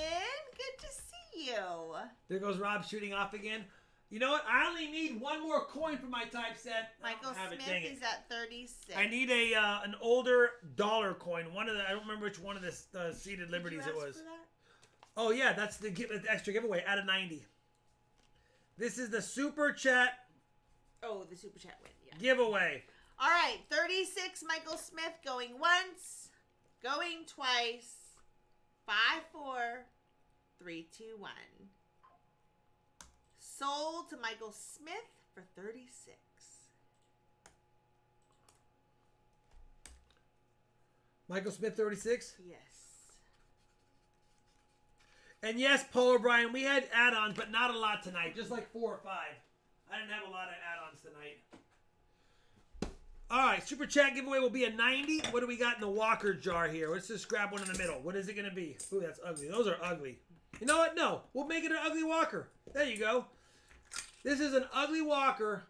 Good to see you. There goes Rob shooting off again. You know what? I only need one more coin for my typeset. Michael Smith is at 36. I need an older dollar coin. I don't remember which one of the seated liberties it was. Oh, yeah, that's the extra giveaway out of 90. This is the Super Chat Oh, the Super Chat win, yeah. giveaway. All right, 36, Michael Smith going once, going twice. 5, 4, 3, 2, 1. Sold to Michael Smith for 36. Michael Smith, 36. Yes. And yes, Paul O'Brien, we had add-ons, but not a lot tonight. Just like 4 or 5. I didn't have a lot of add-ons tonight. All right, Super Chat giveaway will be a 90. What do we got in the Walker jar here? Let's just grab one in the middle. What is it going to be? Ooh, that's ugly. Those are ugly. You know what? No, we'll make it an ugly Walker. There you go. This is an ugly Walker.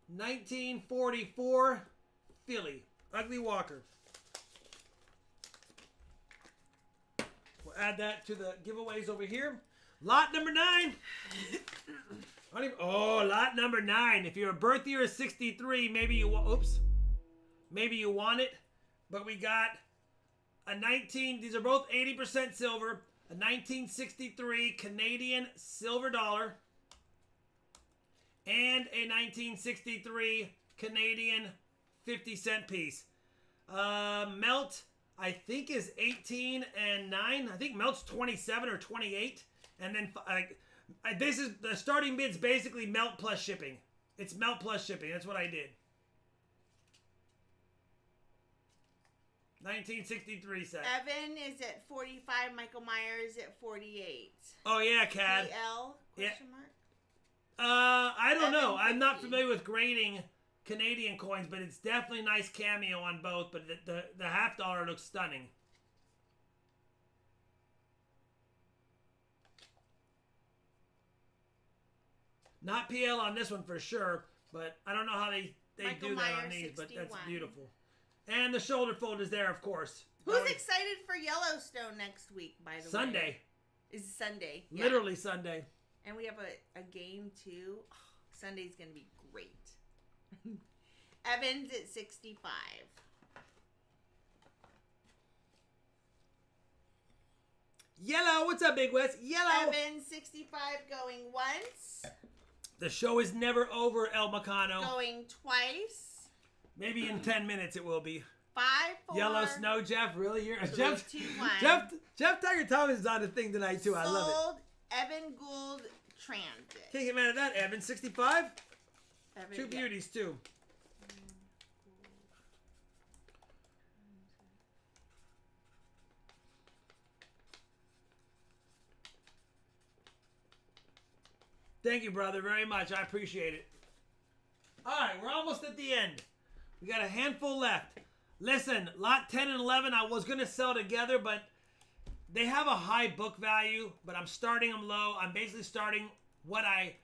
1944 Philly. Ugly Walker. We'll add that to the giveaways over here. Lot number 9. Lot number 9. If your birth year is 63, maybe you want it. But we got a 19. These are both 80% silver. A 1963 Canadian silver dollar. And a 1963 Canadian 50-cent piece. Melt, I think, is 18 and 9. I think Melt's 27 or 28. And then this is the starting bid's basically Melt plus shipping. It's Melt plus shipping. That's what I did. 1963 set. Evan is at 45. Michael Myers at 48. Oh yeah, Cad. PL? Question mark? I don't know. 750. I'm not familiar with grading Canadian coins, but it's definitely nice cameo on both. But the $50 looks stunning. Not PL on this one for sure, but I don't know how they Michael do that Myers, on these, but that's 61. beautiful. And the shoulder fold is there, of course. Who's excited for Yellowstone next week, by the way? Sunday. Is Sunday. Yeah. Literally Sunday. And we have a game, too. Oh, Sunday's going to be great. Evans at 65. Yellow. What's up, Big West? Yellow. Evans, 65, going once. The show is never over, El Macano. Going twice. Maybe in 10 minutes it will be. 5, 4. Yellow Snow, Jeff. Really? Jeff, 2, 1. Jeff Tiger Thomas is on the thing tonight, too. I love it. Sold Evan Gould Transit. Can't get mad at that, Evan. 65? Evan, Two yeah. beauties, too. Thank you, brother, very much. I appreciate it. All right, we're almost at the end. We got a handful left. Listen, lot 10 and 11 I was going to sell together, but they have a high book value, but I'm starting them low. I'm basically starting what I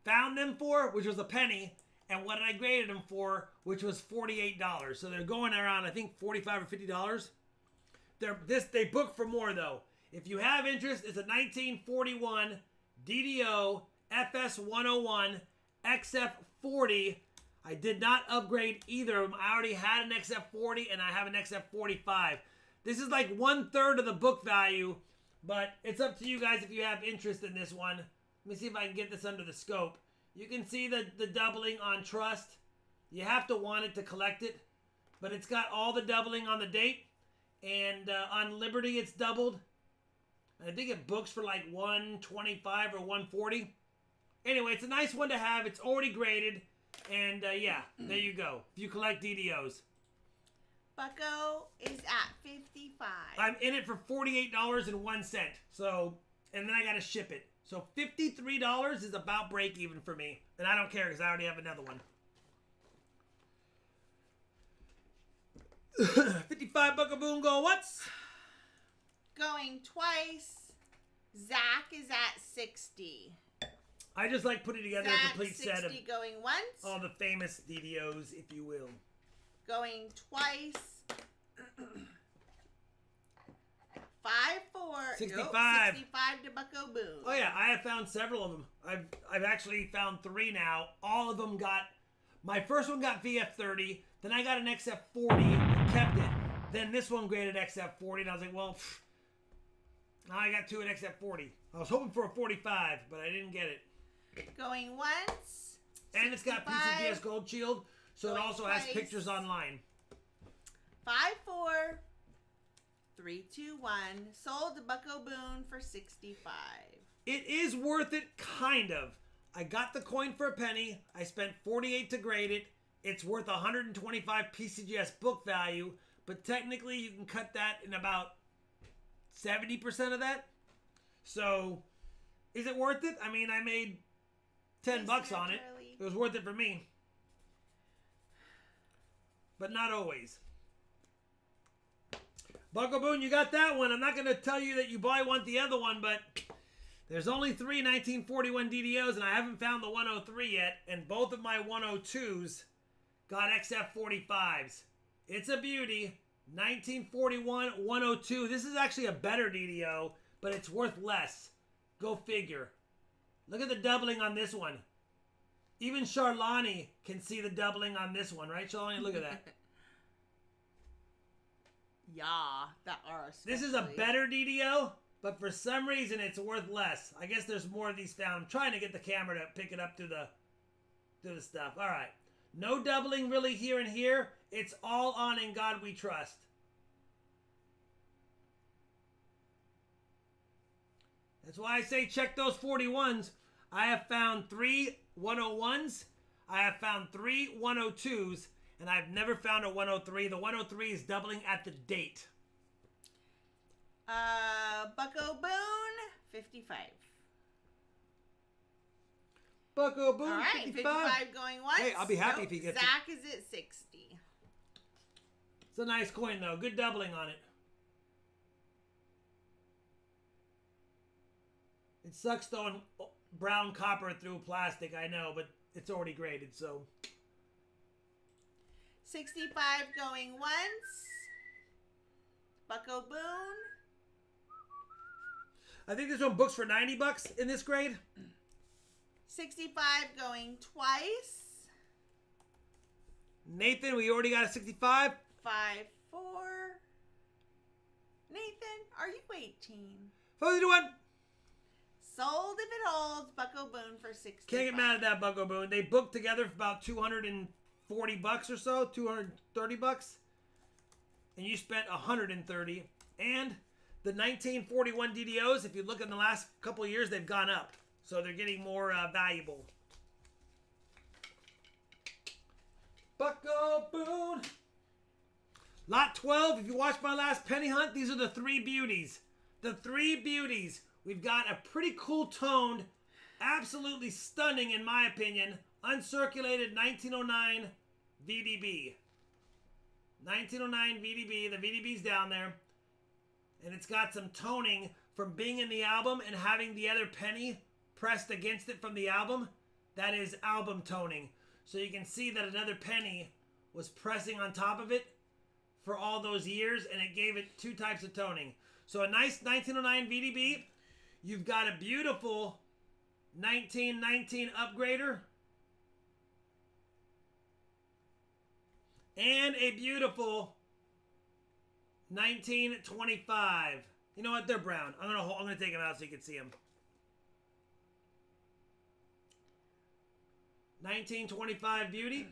found them for, which was a penny, and what I graded them for, which was $48. So they're going around, I think, $45 or $50. They book for more, though. If you have interest, it's a 1941 DDO FS101 XF40. I did not upgrade either of them. I already had an XF40 and I have an XF45. This is like 1/3 of the book value, but it's up to you guys if you have interest in this one. Let me see if I can get this under the scope. You can see the doubling on trust. You have to want it to collect it, but it's got all the doubling on the date, and on Liberty it's doubled. I think it books for like 125 or 140. Anyway, it's a nice one to have. It's already graded. And yeah, there you go. If you collect DDOs. Bucko is at 55. I'm in it for $48.01. So, and then I got to ship it. So $53 is about break even for me. And I don't care because I already have another one. 55 Buckaboom going once. Going twice. Zach is at 60. I just like putting together Zach, a complete set of going once. all the famous DDOs, if you will. Going twice. 5, 4. 65. 65 to Bucko Boom. Oh yeah, I have found several of them. I've actually found 3 now. All of them got. My first one got VF30. Then I got an XF40 and kept it. Then this one graded XF40, and I was like, well, I got 2 at XF40. I was hoping for a 45, but I didn't get it. Going once. And it's got 65. PCGS Gold Shield, so it Going also has twice. pictures online. 5, 4, 3, 2, 1. Sold to Bucko Boone for 65. It is worth it, kind of. I got the coin for a penny. I spent 48 to grade it. It's worth 125 PCGS book value, but technically you can cut that in about 70% of that. So, is it worth it? I mean, I made $10 on it. It was worth it for me. But not always. Bucko Boone, you got that one. I'm not going to tell you that you buy one, the other one, but there's only 3 1941 DDOs, and I haven't found the 103 yet, and both of my 102s got XF45s. It's a beauty. 1941, 102. This is actually a better DDO, but it's worth less. Go figure. Look at the doubling on this one. Even Charlani can see the doubling on this one, right, Charlani? Look at that. Yeah, that are. This is a better DDO, but for some reason it's worth less. I guess there's more of these found. I'm trying to get the camera to pick it up through the stuff. All right. No doubling really here and here. It's all on In God We Trust. That's why I say check those 41s. I have found 3 101s. I have found 3 102s. And I've never found a 103. The 103 is doubling at the date. Bucko Boone, 55. Bucko Boone, All right, 55 going once. Hey, I'll be happy if he gets Zach is at 60. It's a nice coin, though. Good doubling on it. It sucks throwing brown copper through plastic, I know, but it's already graded, so... 65 going once. Bucko Boone. I think this one books for $90 in this grade. 65 going twice. Nathan, we already got a 65. 5, 4. Nathan, are you 18? 41. Sold if it holds. Bucko Boone for 65. Can't get mad at that, Bucko Boone. They booked together for about $240 or so, $230, and you spent $130. And the 1941 DDOs, if you look in the last couple of years, they've gone up, so they're getting more valuable. Bucko Boone. Lot 12. If you watched my last penny hunt, these are the 3 beauties. The 3 beauties. We've got a pretty cool toned, absolutely stunning in my opinion, uncirculated 1909 VDB. 1909 VDB. The VDB's down there. And it's got some toning from being in the album and having the other penny pressed against it from the album. That is album toning. So you can see that another penny was pressing on top of it for all those years, and it gave it 2 types of toning. So a nice 1909 VDB. You've got a beautiful 1919 upgrader. And a beautiful 1925. You know what? They're brown. I'm gonna take them out so you can see them. 1925 beauty.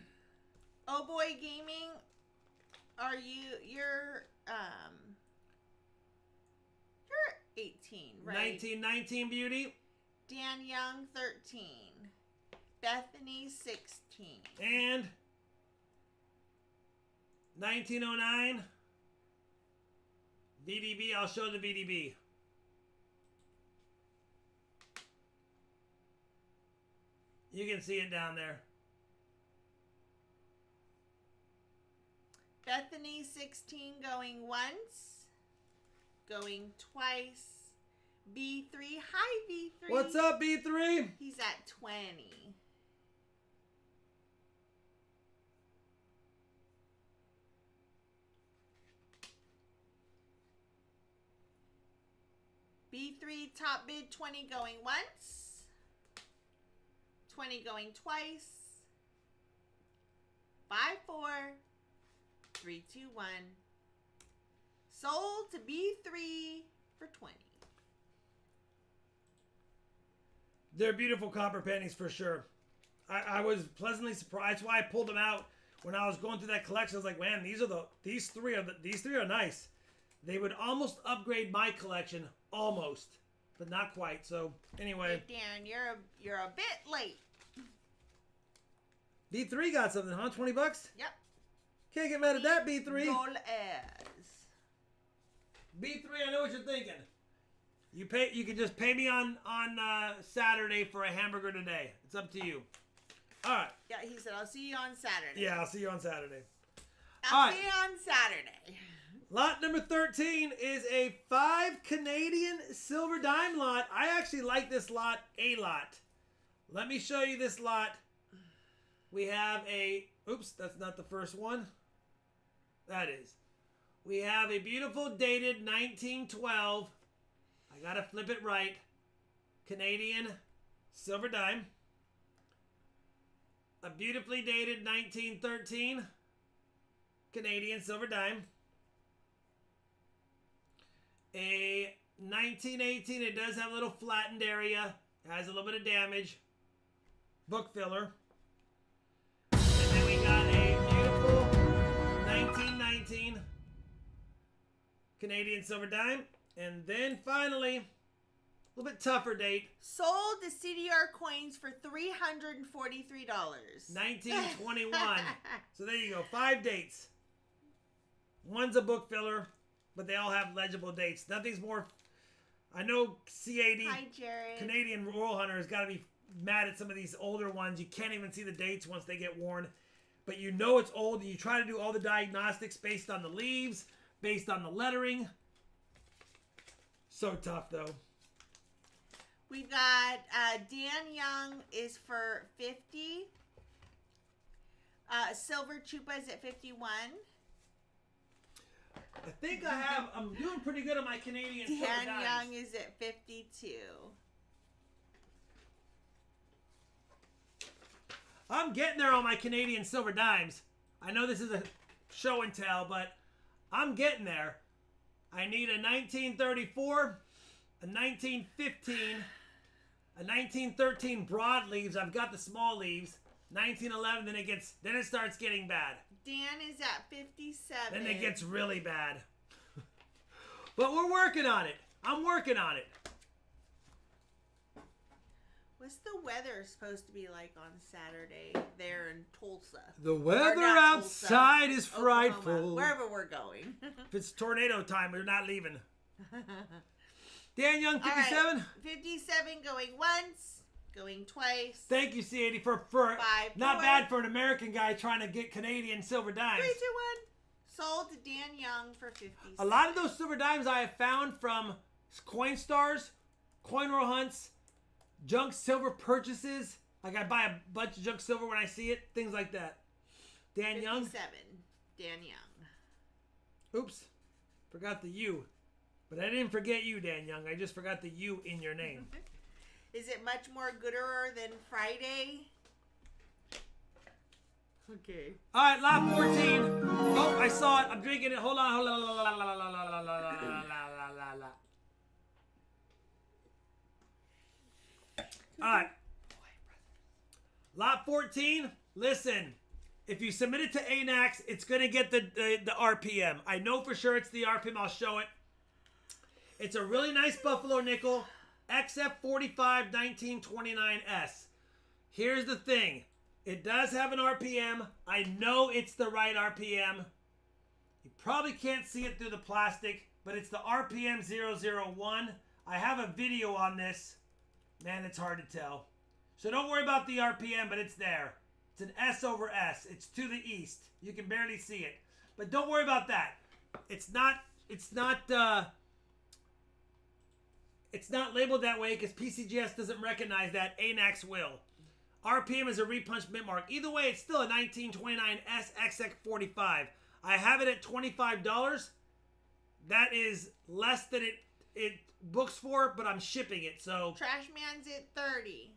Oh Boy Gaming, you're 18, right? 1919 beauty. Dan Young 13. Bethany 16. And 1909 VDB. I'll show the VDB. You can see it down there. Bethany 16 going once. Going twice. B3. Hi, B3. What's up, B3? He's at 20. B3 top bid 20 going once. 20 going twice. 5, 4, 3, 2, 1. Sold to B3 for 20. They're beautiful copper pennies for sure. I was pleasantly surprised. That's why I pulled them out when I was going through that collection. I was like, man, these three are nice. They would almost upgrade my collection, almost, but not quite. So anyway, Hey, Dan, you're a bit late. B3 got something, huh? $20? Yep. Can't get mad at that, B3. $3. B3, I know what you're thinking. You can just pay me on Saturday for a hamburger today. It's up to you. All right. Yeah, he said, I'll see you on Saturday. Yeah, I'll see you on Saturday. I'll see you on Saturday. Lot number 13 is a 5 Canadian silver dime lot. I actually like this lot a lot. Let me show you this lot. We have a... Oops, that's not the first one. That is. We have a beautiful dated 1912. I gotta flip it right. Canadian silver dime. A beautifully dated 1913 Canadian silver dime. A 1918, it does have a little flattened area. It has a little bit of damage. Book filler. And then we got a beautiful 1919 Canadian silver dime. And then finally, a little bit tougher date. Sold the CDR coins for $343. 1921. So there you go. 5 dates. One's a book filler, but they all have legible dates. Nothing's more... I know C80, Hi, Jared. Canadian Royal Hunter, has got to be mad at some of these older ones. You can't even see the dates once they get worn. But you know it's old. You try to do all the diagnostics based on the leaves, based on the lettering. So tough, though. We've got Dan Young is for 50. Silver Chupa is at 51. I think I'm doing pretty good on my Canadian silver Dan dimes. Young is at 52. I'm getting there on my Canadian silver dimes. I know this is a show and tell, but I'm getting there. I need a 1934, a 1915, a 1913 broad leaves. I've got the small leaves. 1911, then it starts getting bad. Dan is at 57. Then it gets really bad. But we're working on it. I'm working on it. What's the weather supposed to be like on Saturday there in Tulsa? The Or weather not outside Tulsa, is Oklahoma, frightful. wherever we're going. If it's tornado time, we're not leaving. Dan Young, All right, 57. 57 going once, going twice. Thank you, C80, for 5, not 4. bad for an American guy trying to get Canadian silver dimes. 3, 2, 1. Sold to Dan Young for 57. A lot of those silver dimes I have found from Coin Stars, Coin Roll Hunts, junk silver purchases. Like I buy a bunch of junk silver when I see it. Things like that. Dan 57. Young. Dan Young. Oops. Forgot the U. But I didn't forget you, Dan Young. I just forgot the U in your name. Is it much more gooder than Friday? Okay. All right, lot 14. Oh, I saw it. I'm drinking it. Hold on. All right. Lot 14. Listen, if you submit it to ANAX, it's going to get the RPM. I know for sure it's the RPM. I'll show it. It's a really nice buffalo nickel. XF45 1929S. Here's the thing. It does have an RPM. I know it's the right RPM. You probably can't see it through the plastic, but it's the RPM 001. I have a video on this. Man, it's hard to tell. So don't worry about the RPM, but it's there. It's an S over S. It's to the east. You can barely see it. But don't worry about that. It's not labeled that way because PCGS doesn't recognize that. ANAX will. RPM is a repunched mint mark. Either way, it's still a 1929 SXX45. I have it at $25. That is less than it books for, but I'm shipping it. So Trash Man's at 30.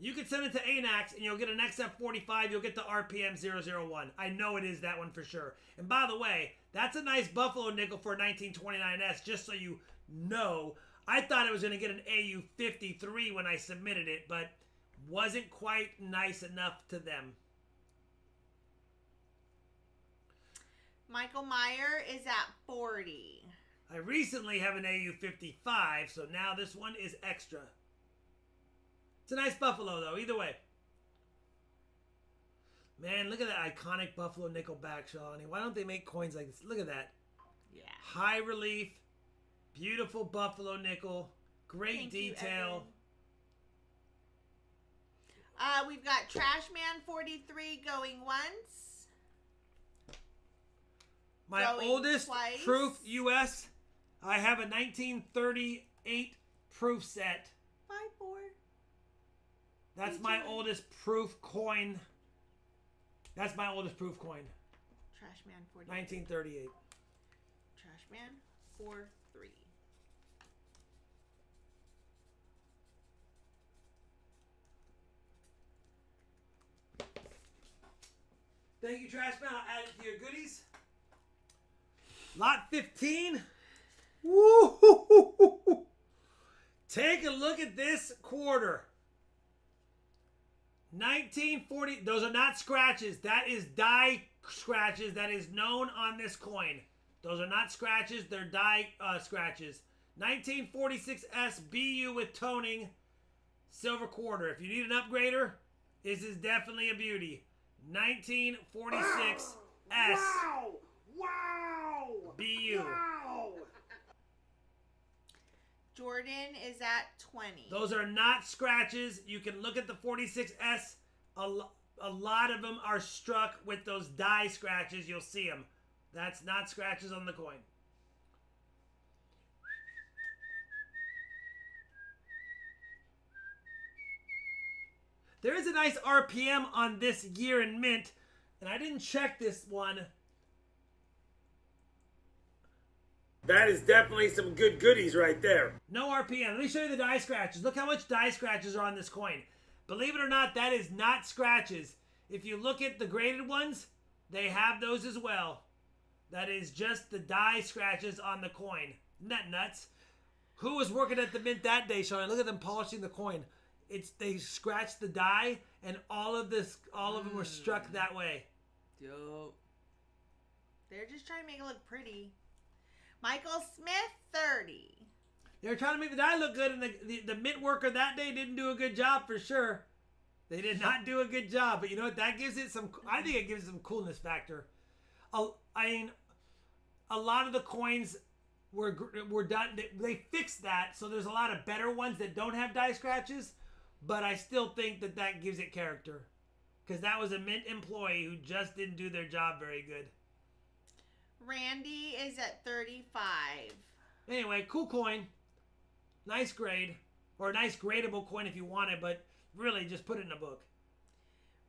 you can send it to ANAX and you'll get an XF45. You'll get the RPM 001. I know it is that one for sure. And by the way, that's a nice buffalo nickel for a 1929S, just so you know. I thought it was going to get an AU 53 when I submitted it, but wasn't quite nice enough to them. Michael Meyer is at 40. I recently have an AU 55, so now this one is extra. It's a nice Buffalo, though, either way. Man, look at that iconic Buffalo nickelback, Shalani. Why don't they make coins like this? Look at that. Yeah. High relief, beautiful Buffalo nickel, great detail. We've got Trashman 43 going once. My going oldest twice. proof US, I have a 1938 proof set. 5-4. That's my oldest proof coin. That's my oldest proof coin. Trashman 43. 1938. Trashman 43. Thank you, Trashman. I'll add it to your goodies. Lot 15. Woo! Take a look at this quarter. 1940. Those are not scratches. That is die scratches. That is known on this coin. Those are not scratches. They're die scratches. 1946 SBU with toning. Silver quarter. If you need an upgrader, this is definitely a beauty. 1946 S. Wow! BU. Wow! Jordan is at 20. Those are not scratches. You can look at the 46S. A lot of them are struck with those die scratches. You'll see them. That's not scratches on the coin. There is a nice RPM on this year in mint, and I didn't check this one. That is definitely some good goodies right there. No RPM. Let me show you the die scratches. Look how much die scratches are on this coin. Believe it or not, that is not scratches. If you look at the graded ones, they have those as well. That is just the die scratches on the coin. Isn't that nuts? Who was working at the mint that day, Sean? Look at them polishing the coin. They scratched the die, and all of them were struck that way. Dope. They're just trying to make it look pretty. Michael Smith, 30. They were trying to make the die look good, and the mint worker that day didn't do a good job for sure. They did not do a good job, but you know what? That gives it some. I think it gives it some coolness factor. I mean, a lot of the coins were done. They fixed that, so there's a lot of better ones that don't have die scratches. But I still think that gives it character, because that was a mint employee who just didn't do their job very good. Randy is at 35. Anyway, cool coin. Nice grade. Or a nice gradable coin if you want it, but really just put it in a book.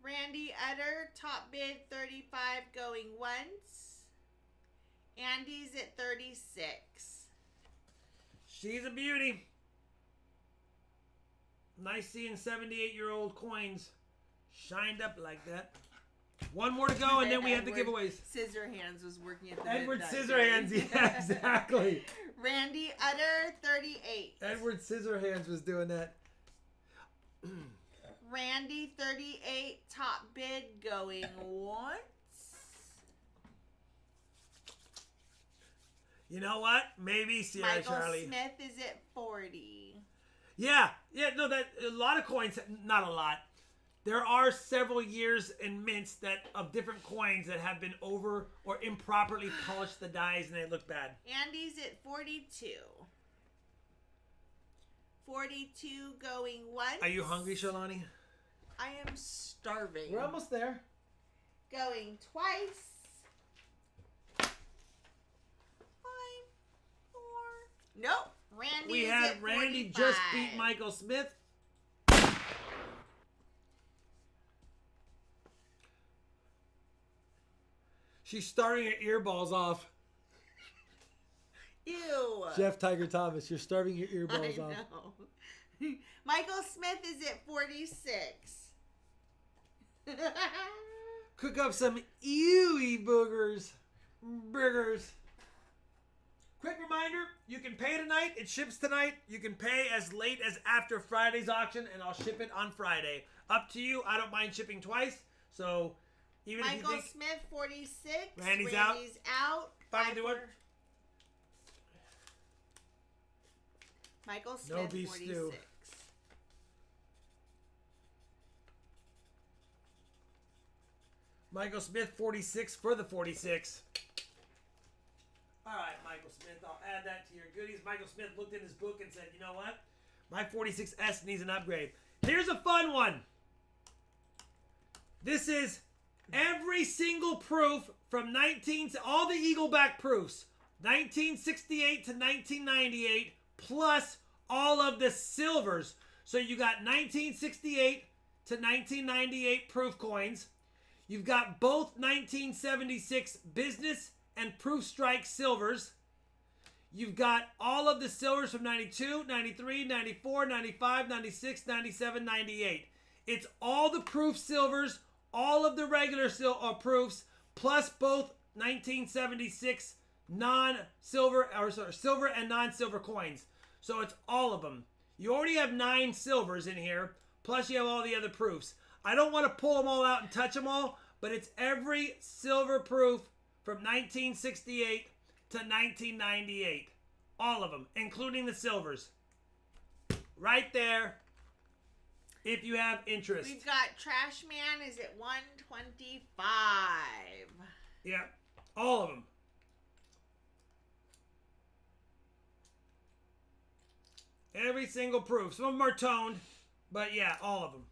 Randy Utter, top bid 35 going once. Andy's at 36. She's a beauty. Nice seeing 78-year-old coins shined up like that. One more to go, and then we have the giveaways. Scissorhands was working at the Edward midnight Scissorhands, game. yeah, exactly. Randy Utter, 38. Edward Scissorhands was doing that. Randy, 38, top bid going once. You know what? Maybe Sierra Michael Charlie. Smith is at 40. Yeah, no, that a lot of coins, not a lot. There are several years in mints of different coins that have been over or improperly polished the dies and they look bad. Andy's at 42. 42 going once. Are you hungry, Shalani? I am starving. We're almost there. Going twice. 5, 4. Nope. Randy We is had at Randy 45. just beat Michael Smith. She's starting her earballs off. Ew. Jeff Tiger Thomas, you're starving your earballs I off. know. Michael Smith is at 46. Cook up some ewy boogers. Burgers. Quick reminder, you can pay tonight. It ships tonight. You can pay as late as after Friday's auction, and I'll ship it on Friday. Up to you. I don't mind shipping twice. So even if you Michael think... Smith, 46. Randy's out. 551. Michael Smith, No beef 46. stew. Michael Smith, 46 for the 46. All right, Michael Smith, I'll add that to your goodies. Michael Smith looked in his book and said, you know what? My 46S needs an upgrade. Here's a fun one. This is every single proof from all the Eagleback proofs, 1968 to 1998, plus all of the silvers. So you got 1968 to 1998 proof coins. You've got both 1976 business and proof strike silvers. You've got all of the silvers from 92, 93, 94, 95, 96, 97, 98. It's all the proof silvers, all of the regular proofs, plus both 1976 silver and non-silver coins. So it's all of them. You already have 9 silvers in here, plus you have all the other proofs. I don't want to pull them all out and touch them all, but it's every silver proof from 1968 to 1998. All of them, including the silvers. Right there, if you have interest. We've got Trash Man is at 125. Yeah, all of them. Every single proof. Some of them are toned, but yeah, all of them.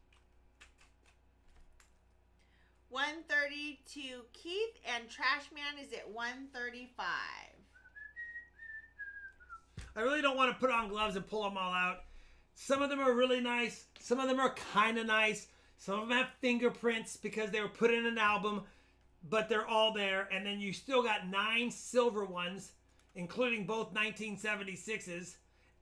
132 Keith, and Trash Man is at 135. I really don't want to put on gloves and pull them all out. Some of them are really nice. Some of them are kind of nice. Some of them have fingerprints because they were put in an album, but they're all there. And then you still got 9 silver ones, including both 1976s,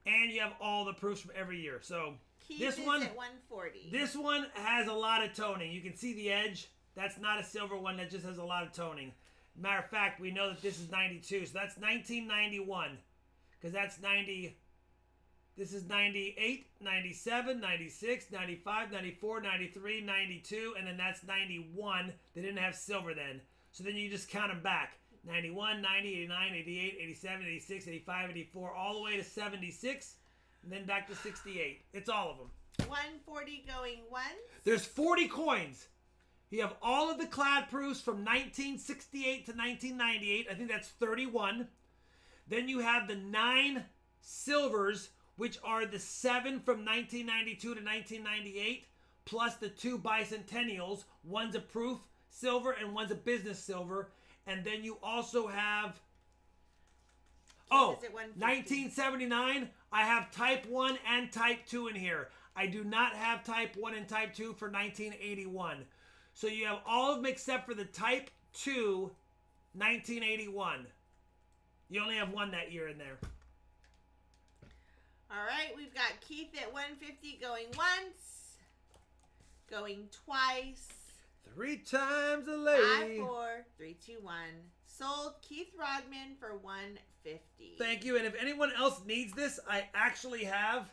and you have all the proofs from every year. So Keith this is one at 140. This one has a lot of toning. You can see the edge. That's not a silver one. That just has a lot of toning. Matter of fact, we know that this is 92. So that's 1991. Because that's 90. This is 98, 97, 96, 95, 94, 93, 92. And then that's 91. They didn't have silver then. So then you just count them back. 91, 90, 89, 88, 87, 86, 85, 84. All the way to 76. And then back to 68. It's all of them. 140 going once. There's 40 coins. You have all of the clad proofs from 1968 to 1998. I think that's 31. Then you have the 9 silvers, which are the 7 from 1992 to 1998, plus the 2 bicentennials. One's a proof silver and one's a business silver. And then you also have... Oh, 1979, I have Type 1 and Type 2 in here. I do not have Type 1 and Type 2 for 1981. So you have all of them except for the Type 2 1981. You only have one that year in there. All right, we've got Keith at 150 going once, going twice. 3 times a lady. 5, 4, 3, 2, 1. Sold Keith Rodman for 150. Thank you. And if anyone else needs this, I actually have...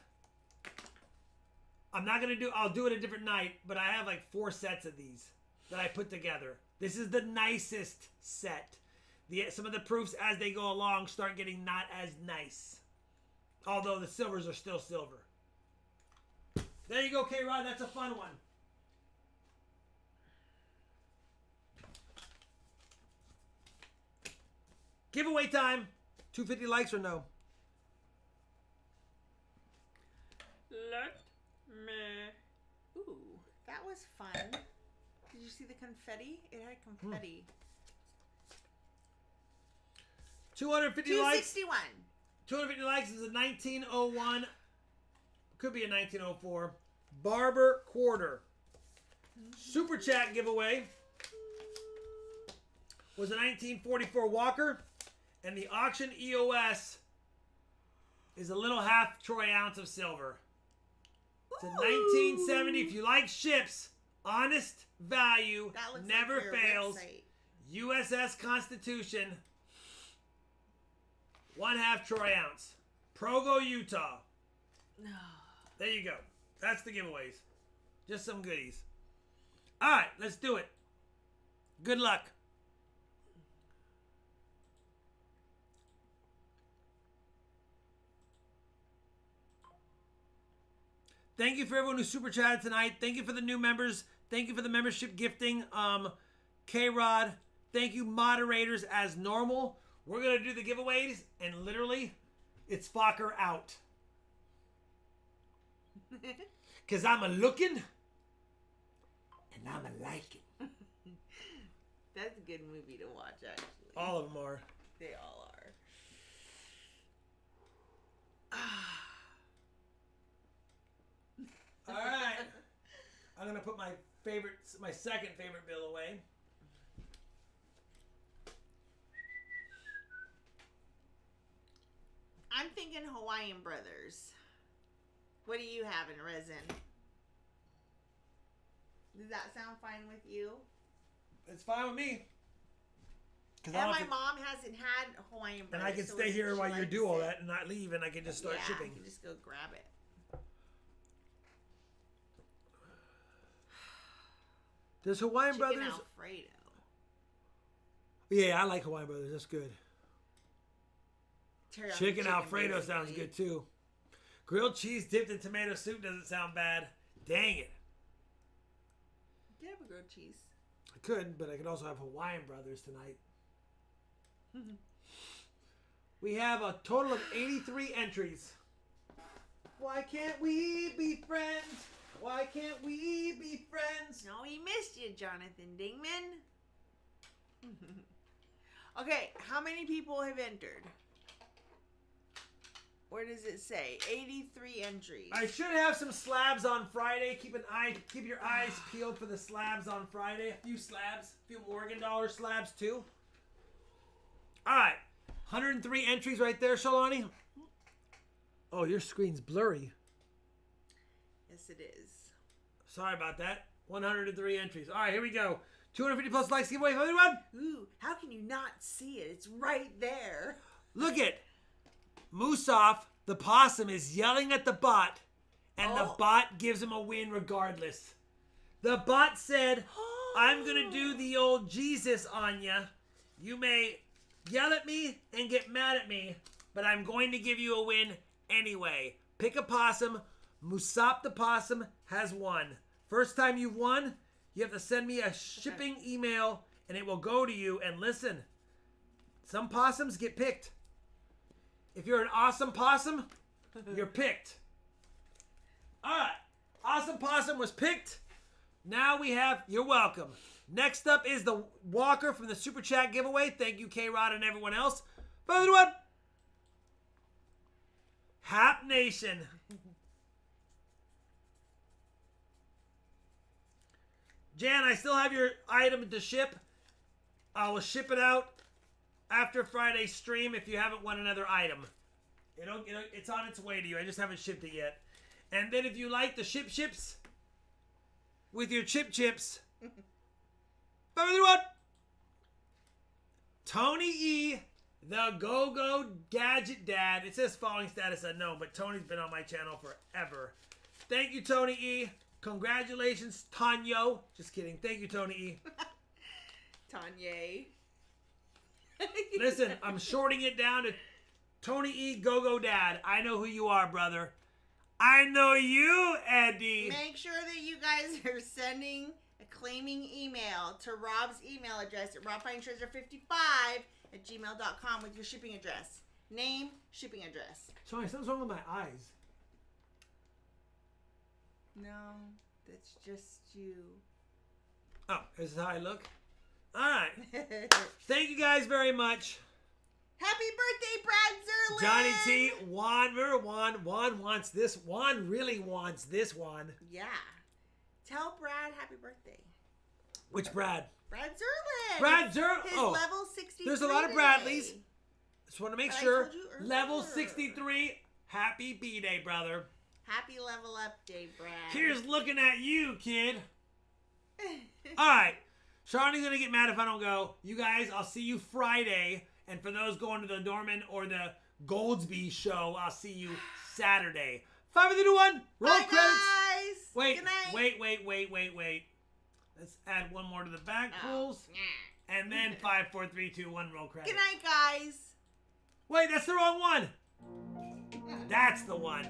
I'll do it a different night, but I have like 4 sets of these that I put together. This is the nicest set. Some of the proofs as they go along start getting not as nice. Although the silvers are still silver. There you go, K-Rod. That's a fun one. Giveaway time. 250 likes or no? Let me. Ooh, that was fun. Did you see the confetti? It had confetti. 250 likes. 261. 250 likes is a 1901. Could be a 1904. Barber Quarter. Super Chat giveaway was a 1944 Walker. And the auction EOS is a little half troy ounce of silver. It's a 1970. If you like ships, honest value, never like your fails. website. USS Constitution. 1/2 Troy ounce. Provo, Utah. There you go. That's the giveaways. Just some goodies. All right, let's do it. Good luck. Thank you for everyone who super chatted tonight. Thank you for the new members. Thank you for the membership gifting. K-Rod. Thank you, moderators, as normal. We're going to do the giveaways, and literally, it's Fokker out. Because I'm a looking, and I'm a liking. That's a good movie to watch, actually. All of them are. They all are. All right. I'm going to put my second favorite bill away. I'm thinking Hawaiian Brothers. What do you have in resin? Does that sound fine with you? It's fine with me. And my mom hasn't had Hawaiian Brothers. And I can so stay here while you do all it. that and not leave, and I can just start shipping. I can just go grab it. Does Hawaiian Chicken Brothers... Alfredo. Yeah, I like Hawaiian Brothers. That's good. Chicken Alfredo basically. sounds good, too. Grilled cheese dipped in tomato soup doesn't sound bad. Dang it. You can have a grilled cheese. I could, but I could also have Hawaiian Brothers tonight. We have a total of 83 entries. Why can't we be friends? Why can't we be friends? No, he missed you, Jonathan Dingman. Okay, how many people have entered? Where does it say? 83 entries. I should have some slabs on Friday. Keep your eyes peeled for the slabs on Friday. A few slabs, a few Morgan dollar slabs too. All right, 103 entries right there, Shalani. Oh, your screen's blurry. Yes, it is. Sorry about that. 103 entries. All right, here we go. 250 plus likes giveaway for everyone. Ooh, how can you not see it? It's right there. Look it. Musoff, the possum, is yelling at the bot, and the bot gives him a win regardless. The bot said, I'm going to do the old Jesus on ya. You may yell at me and get mad at me, but I'm going to give you a win anyway. Pick a possum. Musop the possum has won. First time you've won, you have to send me a shipping email, and it will go to you. And listen, some possums get picked. If you're an awesome possum, you're picked. All right. Awesome possum was picked. Now we have, you're welcome. Next up is the Walker from the Super Chat giveaway. Thank you, K-Rod and everyone else. Further one. Hap Nation. Jan, I still have your item to ship. I will ship it out after Friday's stream if you haven't won another item. It's on its way to you. I just haven't shipped it yet. And then if you like the ships with your chips, further one. Tony E, the Go-Go Gadget Dad. It says following status unknown, but Tony's been on my channel forever. Thank you, Tony E. Congratulations, Tanyo. Just kidding. Thank you, Tony E. Tanya. Listen, I'm shorting it down to Tony E. Go-Go Dad. I know who you are, brother. I know you, Eddie. Make sure that you guys are sending a claiming email to Rob's email address at RobFindsTreasure55@gmail.com with your shipping address. Name, shipping address. Sorry, something's wrong with my eyes. No, that's just you. Oh, this is how I look? All right. Thank you guys very much. Happy birthday, Brad Zerlin! Johnny T. Juan wants this. Juan really wants this one. Yeah. Tell Brad happy birthday. Which Brad? Brad Zerlin. Brad Zerlin. His Oh, level 63. there's a lot of Bradleys. Today. Just want to make But I sure. told you earlier. Level 63. Happy B-Day, brother. Happy level up day, Brad. Here's looking at you, kid. All right. Shawnee's going to get mad if I don't go. You guys, I'll see you Friday. And for those going to the Norman or the Goldsby show. I'll see you Saturday. 5, 4, 3, 2, 1. Roll Bye, credits. guys. Wait, Good night. wait. Let's add one more to the back pulls. And then 5, 4, 3, 2, 1. Roll credits. Good night, guys. Wait, that's the wrong one. That's the one.